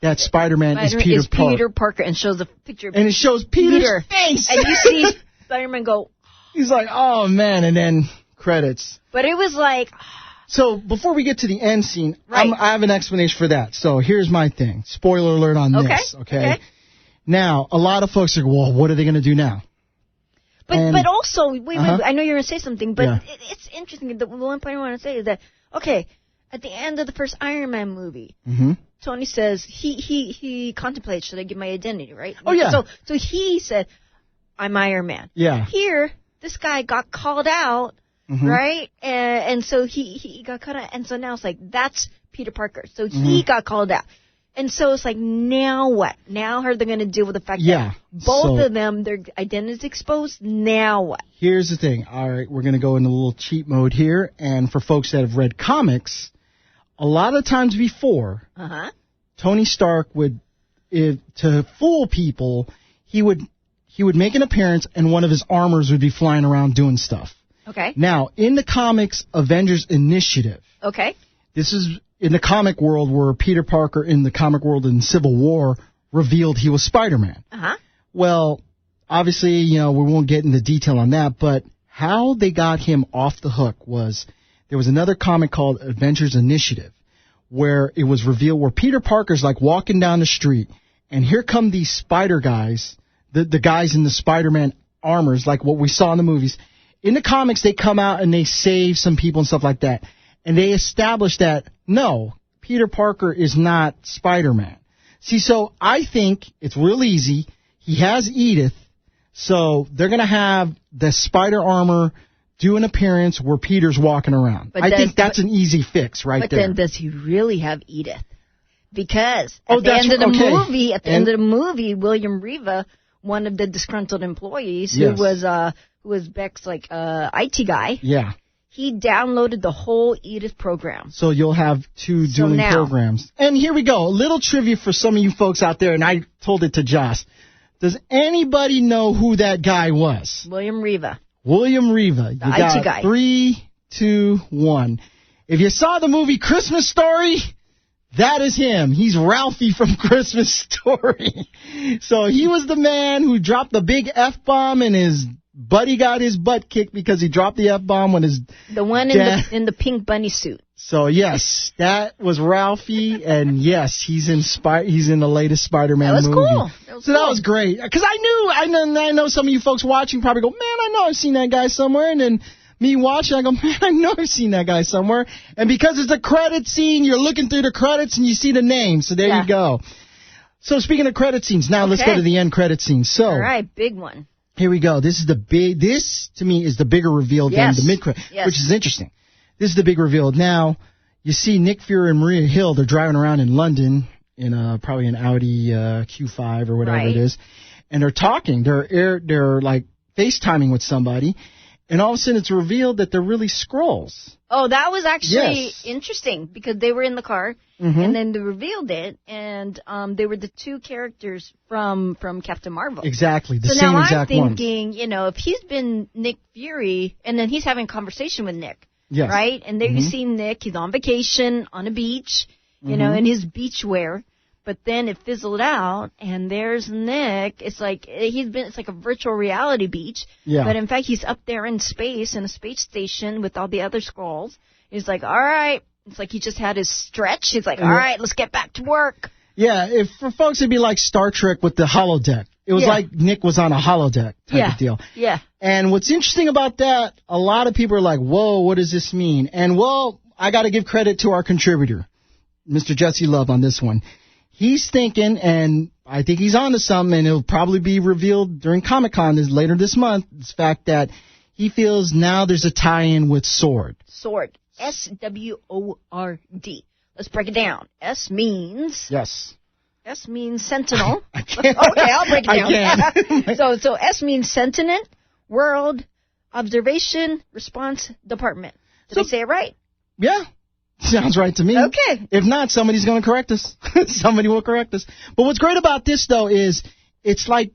Speaker 1: that Spider-Man is Peter
Speaker 2: Parker and shows a picture of
Speaker 1: and it shows Peter's face.
Speaker 2: And you see Spider-Man go...
Speaker 1: He's like, oh, man, and then credits.
Speaker 2: But it was like...
Speaker 1: So, before we get to the end scene,
Speaker 2: right.
Speaker 1: I have an explanation for that. So, here's my thing. Spoiler alert on this, okay? Now, a lot of folks are like, well, what are they going to do now?
Speaker 2: But also, wait, I know you're going to say something, but it's interesting. The one point I want to say is that, okay, at the end of the first Iron Man movie, Tony says he contemplates, should I give my identity, right?
Speaker 1: Oh, yeah.
Speaker 2: So he said, I'm Iron Man.
Speaker 1: Yeah.
Speaker 2: Here, this guy got called out, right? And so he got called out. And so now it's like, that's Peter Parker. So he got called out. And so it's like, now what? Now how are they going to deal with the fact that both of them, their identity's exposed? Now what?
Speaker 1: Here's the thing. All right, we're going to go into a little cheat mode here. And for folks that have read comics, a lot of times before, Tony Stark would, to fool people, he would make an appearance and one of his armors would be flying around doing stuff.
Speaker 2: Okay.
Speaker 1: Now, in the comics Avengers Initiative.
Speaker 2: Okay.
Speaker 1: This is in the comic world where Peter Parker in the comic world in Civil War revealed he was Spider-Man. Well, obviously, we won't get into detail on that, but how they got him off the hook was there was another comic called Avengers Initiative where it was revealed where Peter Parker's like walking down the street and here come these spider guys, the guys in the Spider-Man armors, like what we saw in the movies. In the comics, they come out and they save some people and stuff like that. And they establish that, no, Peter Parker is not Spider-Man. See, so I think it's real easy. He has Edith, so they're going to have the spider armor do an appearance where Peter's walking around. I think that's an easy fix there.
Speaker 2: But then does he really have Edith? Because at the end of the movie, William Riva, one of the disgruntled employees who was Beck's IT guy.
Speaker 1: Yeah.
Speaker 2: He downloaded the whole Edith program.
Speaker 1: So you'll have two dueling programs. And here we go. A little trivia for some of you folks out there, and I told it to Joss. Does anybody know who that guy was?
Speaker 2: William Riva.
Speaker 1: William Riva.
Speaker 2: The IT guy.
Speaker 1: 3, 2, 1. If you saw the movie Christmas Story, that is him. He's Ralphie from Christmas Story. So he was the man who dropped the big F-bomb and his buddy got his butt kicked because he dropped the F-bomb when his
Speaker 2: in the pink bunny suit.
Speaker 1: So, yes, that was Ralphie, and yes, he's in the latest Spider-Man movie.
Speaker 2: That was cool.
Speaker 1: That was great. Because I know some of you folks watching probably go, man, I know I've seen that guy somewhere, and then me watching, I go, man, I know I've seen that guy somewhere. And because it's a credit scene, you're looking through the credits and you see the name, so there you go. So, speaking of credit scenes, now let's go to the end credit scene. So,
Speaker 2: all right, big one.
Speaker 1: Here we go. This, to me, is the bigger reveal than the mid-credit, which is interesting. This is the big reveal. Now, you see Nick Fury and Maria Hill, they're driving around in London in probably an Audi Q5 or whatever it is, and they're talking. They're like FaceTiming with somebody, and all of a sudden it's revealed that they're really Skrulls.
Speaker 2: Oh, that was actually interesting because they were in the car, and then they revealed it, and they were the two characters from Captain Marvel.
Speaker 1: Exactly, the same exact ones.
Speaker 2: So now I'm thinking, if he's been Nick Fury, and then he's having a conversation with Nick, right? And there you see Nick, he's on vacation on a beach, in his beach wear. But then it fizzled out, and there's Nick. It's like it's like a virtual reality beach. Yeah. But in fact, he's up there in space, in a space station with all the other Skrulls. He's like, all right. It's like he just had his stretch. He's like, all right, let's get back to work.
Speaker 1: Yeah, for folks, it'd be like Star Trek with the holodeck. It was like Nick was on a holodeck type of deal.
Speaker 2: Yeah.
Speaker 1: And what's interesting about that, a lot of people are like, whoa, what does this mean? And, I got to give credit to our contributor, Mr. Jesse Love, on this one. He's thinking, and I think he's onto something, and it'll probably be revealed during Comic-Con later this month. It's the fact that he feels now there's a tie-in with Sword.
Speaker 2: Sword. S-W-O-R-D. Let's break it down. S means...
Speaker 1: Yes.
Speaker 2: S means sentinel.
Speaker 1: I can't.
Speaker 2: Okay, I'll break it down.
Speaker 1: I can't.
Speaker 2: So S means Sentinel, World, Observation, Response, Department. Did I say it right?
Speaker 1: Yeah. Sounds right to me.
Speaker 2: Okay.
Speaker 1: If not, somebody's going to correct us. Somebody will correct us. But what's great about this, though, is it's like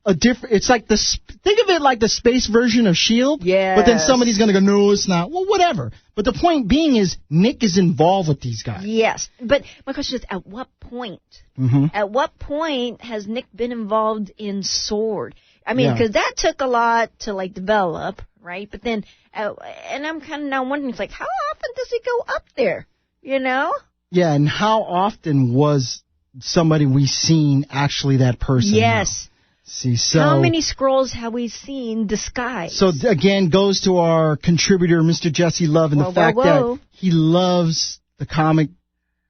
Speaker 1: it's like think of it like the space version of S.H.I.E.L.D.
Speaker 2: Yes.
Speaker 1: But then somebody's going to go, no, it's not. Well, whatever. But the point being is Nick is involved with these guys.
Speaker 2: Yes. But my question is, at what point?
Speaker 1: Mm-hmm.
Speaker 2: At what point has Nick been involved in Sword? I mean, because that took a lot to, like, develop, right? But then, and I'm kind of now wondering, it's like, how often does he go up there? You know?
Speaker 1: Yeah, and how often was somebody we seen actually that person?
Speaker 2: Yes.
Speaker 1: Now? See, so
Speaker 2: how many scrolls have we seen disguised?
Speaker 1: So again, goes to our contributor, Mr. Jesse Love, and the fact that he loves the comic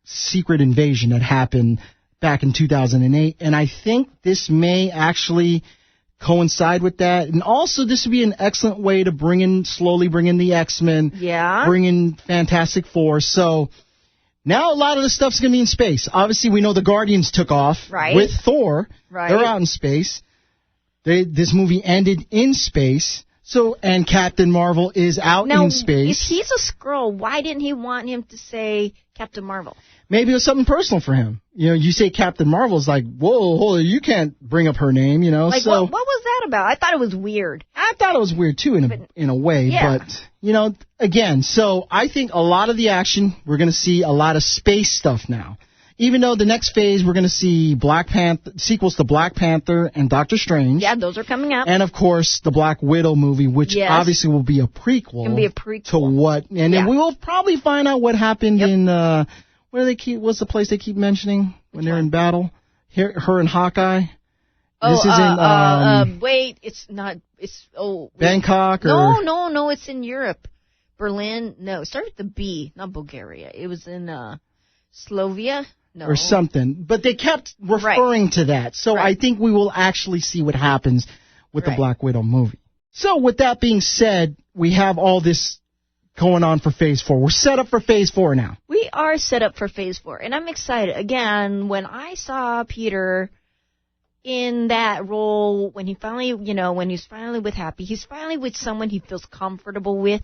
Speaker 1: Secret Invasion that happened back in 2008, and I think this may actually coincide with that. And also, this would be an excellent way to slowly bring in the X-Men, bring in Fantastic Four. So now a lot of the stuff's going to be in space. Obviously, we know the Guardians took off with Thor.
Speaker 2: Right.
Speaker 1: They're out in space. This movie ended in space. So, and Captain Marvel is out in space.
Speaker 2: If he's a Skrull, why didn't he want him to say Captain Marvel?
Speaker 1: Maybe it was something personal for him. You know, you say Captain Marvel's like, whoa, you can't bring up her name, you know.
Speaker 2: Like,
Speaker 1: so
Speaker 2: what was that about? I thought it was weird.
Speaker 1: I thought it was weird, too, in a way.
Speaker 2: Yeah.
Speaker 1: But, you know, again, so I think a lot of the action, we're going to see a lot of space stuff now. Even though the next phase, we're going to see sequels to Black Panther and Doctor Strange.
Speaker 2: Yeah, those are coming out.
Speaker 1: And, of course, the Black Widow movie, which obviously will be a prequel.
Speaker 2: Can be a prequel.
Speaker 1: To what? And then we will probably find out what happened in, what's the place they keep mentioning when they're in battle? Her and Hawkeye. This is in,
Speaker 2: wait, it's not,
Speaker 1: Bangkok
Speaker 2: or? No, it's in Europe. Berlin, no, it started with the B, not Bulgaria. It was in, Slovenia? No.
Speaker 1: Or something. But they kept referring to that. So I think we will actually see what happens with the Black Widow movie. So with that being said, we have all this going on for Phase 4. We're set up for Phase 4 now.
Speaker 2: We are set up for Phase 4. And I'm excited. Again, when I saw Peter in that role, when he finally, when he's finally with Happy, he's finally with someone he feels comfortable with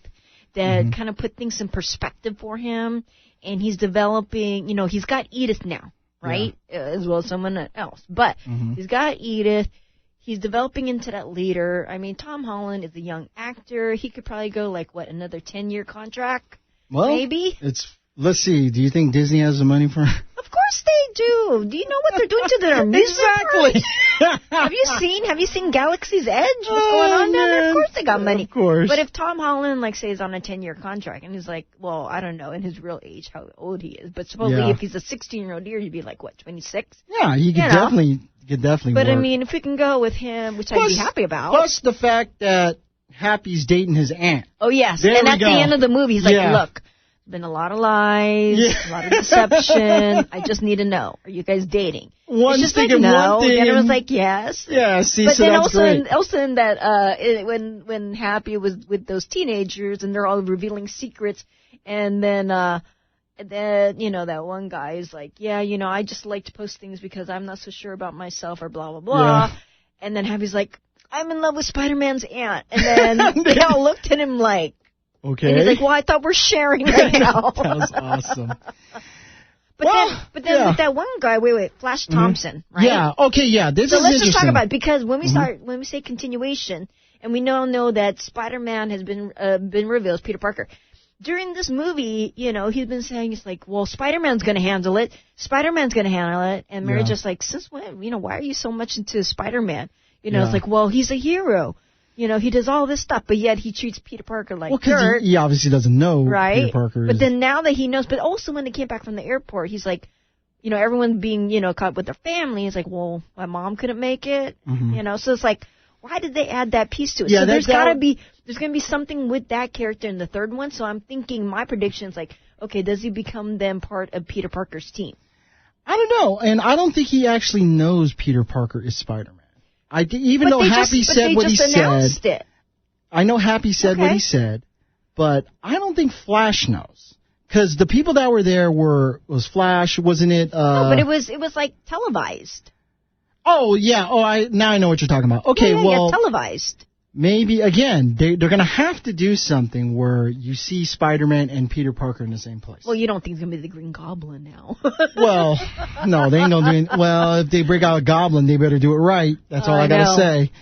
Speaker 2: that kind of put things in perspective for him. And he's developing, he's got Edith now, right? As well as someone else. But he's got Edith. He's developing into that leader. I mean, Tom Holland is a young actor. He could probably go, another 10-year contract? Well, maybe?
Speaker 1: Let's see. Do you think Disney has the money for it?
Speaker 2: Of course they do. Do you know what they're doing to their music?
Speaker 1: Exactly.
Speaker 2: Have you seen Galaxy's Edge? What's going on down there? Of course they got money.
Speaker 1: Of course.
Speaker 2: But if Tom Holland, say, is on a 10-year contract, and he's like, well, I don't know in his real age how old he is, but supposedly if he's a 16-year-old year, he'd be 26?
Speaker 1: Yeah, he could definitely
Speaker 2: But
Speaker 1: work.
Speaker 2: I mean, if we can go with him, which I'd be happy about.
Speaker 1: Plus the fact that Happy's dating his aunt.
Speaker 2: Oh, yes. And at the end of the movie, he's like, look. Been a lot of lies, a lot of deception. I just need to know. Are you guys dating?
Speaker 1: One
Speaker 2: just
Speaker 1: thing and
Speaker 2: no.
Speaker 1: one thing.
Speaker 2: And it was like, yes.
Speaker 1: Yeah, see,
Speaker 2: but
Speaker 1: so
Speaker 2: then
Speaker 1: that's great.
Speaker 2: Also in that, when Happy was with those teenagers and they're all revealing secrets, and then that one guy is like, I just like to post things because I'm not so sure about myself or blah, blah, blah. Yeah. And then Happy's like, I'm in love with Spider-Man's aunt. And then they all looked at him like,
Speaker 1: okay.
Speaker 2: And he's like, well, I thought we're sharing right now.
Speaker 1: That was awesome.
Speaker 2: But then with that one guy, Flash Thompson, right?
Speaker 1: Yeah, okay, yeah. This is
Speaker 2: let's just talk about it, because when we say continuation, and we now know that Spider-Man has been revealed as Peter Parker. During this movie, he's been saying, it's like, well, Spider-Man's going to handle it. Spider-Man's going to handle it. And Mary's just like, since when? Why are you so much into Spider-Man? It's like, well, he's a hero. He does all this stuff, but yet he treats Peter Parker like dirt.
Speaker 1: Well, because he obviously doesn't know Peter Parker is.
Speaker 2: But then now that he knows, but also when they came back from the airport, he's like, everyone being, caught with their family. He's like, well, my mom couldn't make it. So it's like, why did they add that piece to it?
Speaker 1: Yeah,
Speaker 2: so there's going to be something with that character in the third one. So I'm thinking my prediction is like, okay, does he become then part of Peter Parker's team?
Speaker 1: I don't know, and I don't think he actually knows Peter Parker is Spider-Man. Even though Happy said what he said. I know Happy said what he said, but I don't think Flash knows. Because the people that were there was Flash, wasn't it?
Speaker 2: No, but it was like televised.
Speaker 1: Oh, yeah. Now I know what you're talking about. Okay,
Speaker 2: yeah, televised.
Speaker 1: Maybe, again, they're going to have to do something where you see Spider-Man and Peter Parker in the same place.
Speaker 2: Well, you don't think it's going to be the Green Goblin now.
Speaker 1: Well, no, they ain't going to do it. Well, if they break out a Goblin, they better do it right. That's all I got to say.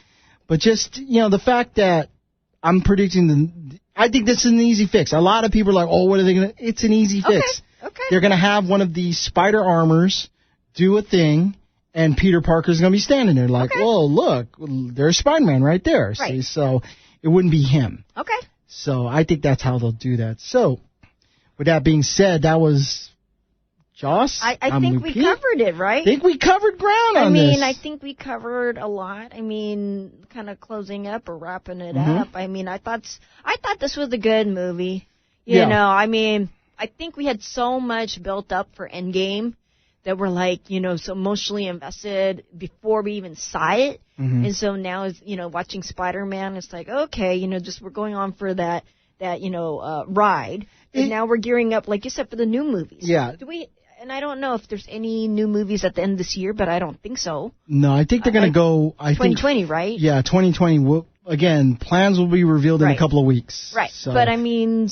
Speaker 1: But just, the fact that I'm predicting I think this is an easy fix. A lot of people are like, oh, what are they going to... It's an easy fix.
Speaker 2: Okay.
Speaker 1: They're going to have one of these spider armors do a thing, and Peter Parker's going to be standing there like, whoa, look, there's Spider-Man right there.
Speaker 2: Right.
Speaker 1: See? So it wouldn't be him.
Speaker 2: Okay.
Speaker 1: So I think that's how they'll do that. So with that being said, that was Joss.
Speaker 2: I think we covered it, right?
Speaker 1: I think we covered ground on this.
Speaker 2: I think we covered a lot. Kind of closing up or wrapping it up. I thought this was a good movie. You know, I think we had so much built up for Endgame that we're like, so emotionally invested before we even saw it. And so now, watching Spider-Man, it's like, okay, just we're going on for that ride. And now we're gearing up, like you said, for the new movies.
Speaker 1: Yeah.
Speaker 2: And I don't know if there's any new movies at the end of this year, but I don't think so.
Speaker 1: No, I think they're going to go...
Speaker 2: 2020, right?
Speaker 1: Yeah, 2020. Again, plans will be revealed in a couple of weeks.
Speaker 2: Right. So. But like I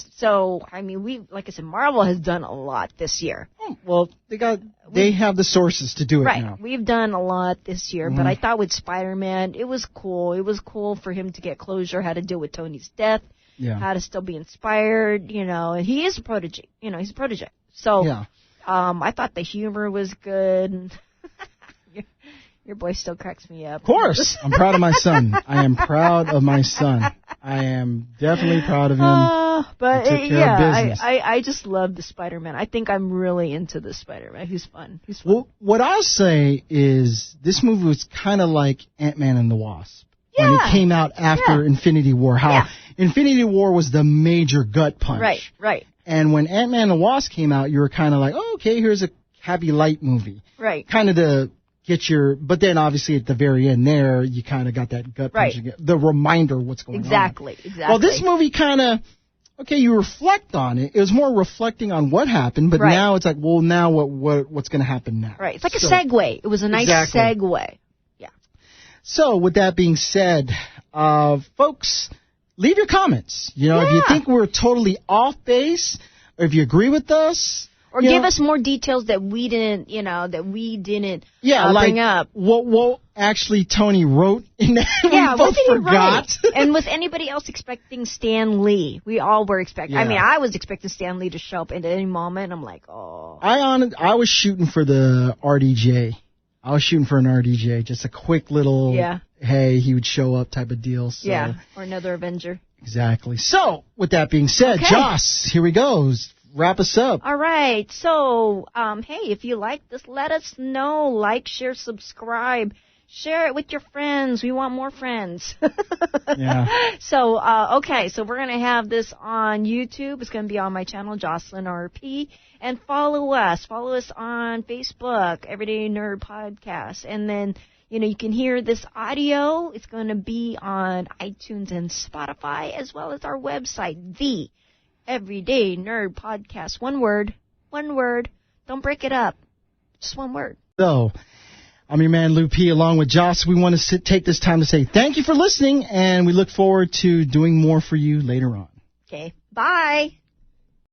Speaker 2: said, Marvel has done a lot this year.
Speaker 1: Well, they have the sources to do it now.
Speaker 2: Right. We've done a lot this year, but I thought with Spider-Man, it was cool. It was cool for him to get closure, how to deal with Tony's death, how to still be inspired, and he is a protege. He's a protege. So... Yeah. I thought the humor was good. Your boy still cracks me up.
Speaker 1: Of course. I'm proud of my son. I am proud of my son. I am definitely proud of him.
Speaker 2: But I just love the Spider-Man. I think I'm really into the Spider-Man. He's fun.
Speaker 1: Well, what I'll say is this movie was kind of like Ant-Man and the Wasp. Yeah. When it came out after Infinity War. Infinity War was the major gut punch.
Speaker 2: Right.
Speaker 1: And when Ant-Man and the Wasp came out, you were kind of like, oh, okay, here's a happy light movie.
Speaker 2: Right.
Speaker 1: Kind of to get but then obviously at the very end there, you kind of got that gut punch again, the reminder of what's going on.
Speaker 2: Exactly.
Speaker 1: Well, this movie kind of, you reflect on it. It was more reflecting on what happened, but now it's like, well, now what's going to happen now?
Speaker 2: Right. It's like a segue. It was a nice segue. Yeah.
Speaker 1: So with that being said, folks... leave your comments. If you think we're totally off base, or if you agree with us,
Speaker 2: or give us more details that we didn't, bring up.
Speaker 1: What actually Tony wrote in that we both forgot.
Speaker 2: And was anybody else expecting Stan Lee? We all were expecting. Yeah. I was expecting Stan Lee to show up at any moment. I'm like, oh.
Speaker 1: I was shooting for the RDJ. I was shooting for an RDJ, just a quick little, hey, he would show up type of deal. So.
Speaker 2: Yeah, or another Avenger.
Speaker 1: Exactly. So, with that being said, Joss, here we go. Wrap us up.
Speaker 2: All right. So, hey, if you like this, let us know. Like, share, subscribe. Share it with your friends. We want more friends.
Speaker 1: Yeah.
Speaker 2: So, okay. So we're going to have this on YouTube. It's going to be on my channel, Jocelyn RP. And follow us. Follow us on Facebook, Everyday Nerd Podcast. And then, you can hear this audio. It's going to be on iTunes and Spotify, as well as our website, The Everyday Nerd Podcast. One word. Don't break it up. Just one word.
Speaker 1: So, I'm your man, Lou P. Along with Joss, we want to take this time to say thank you for listening, and we look forward to doing more for you later on.
Speaker 2: Okay. Bye.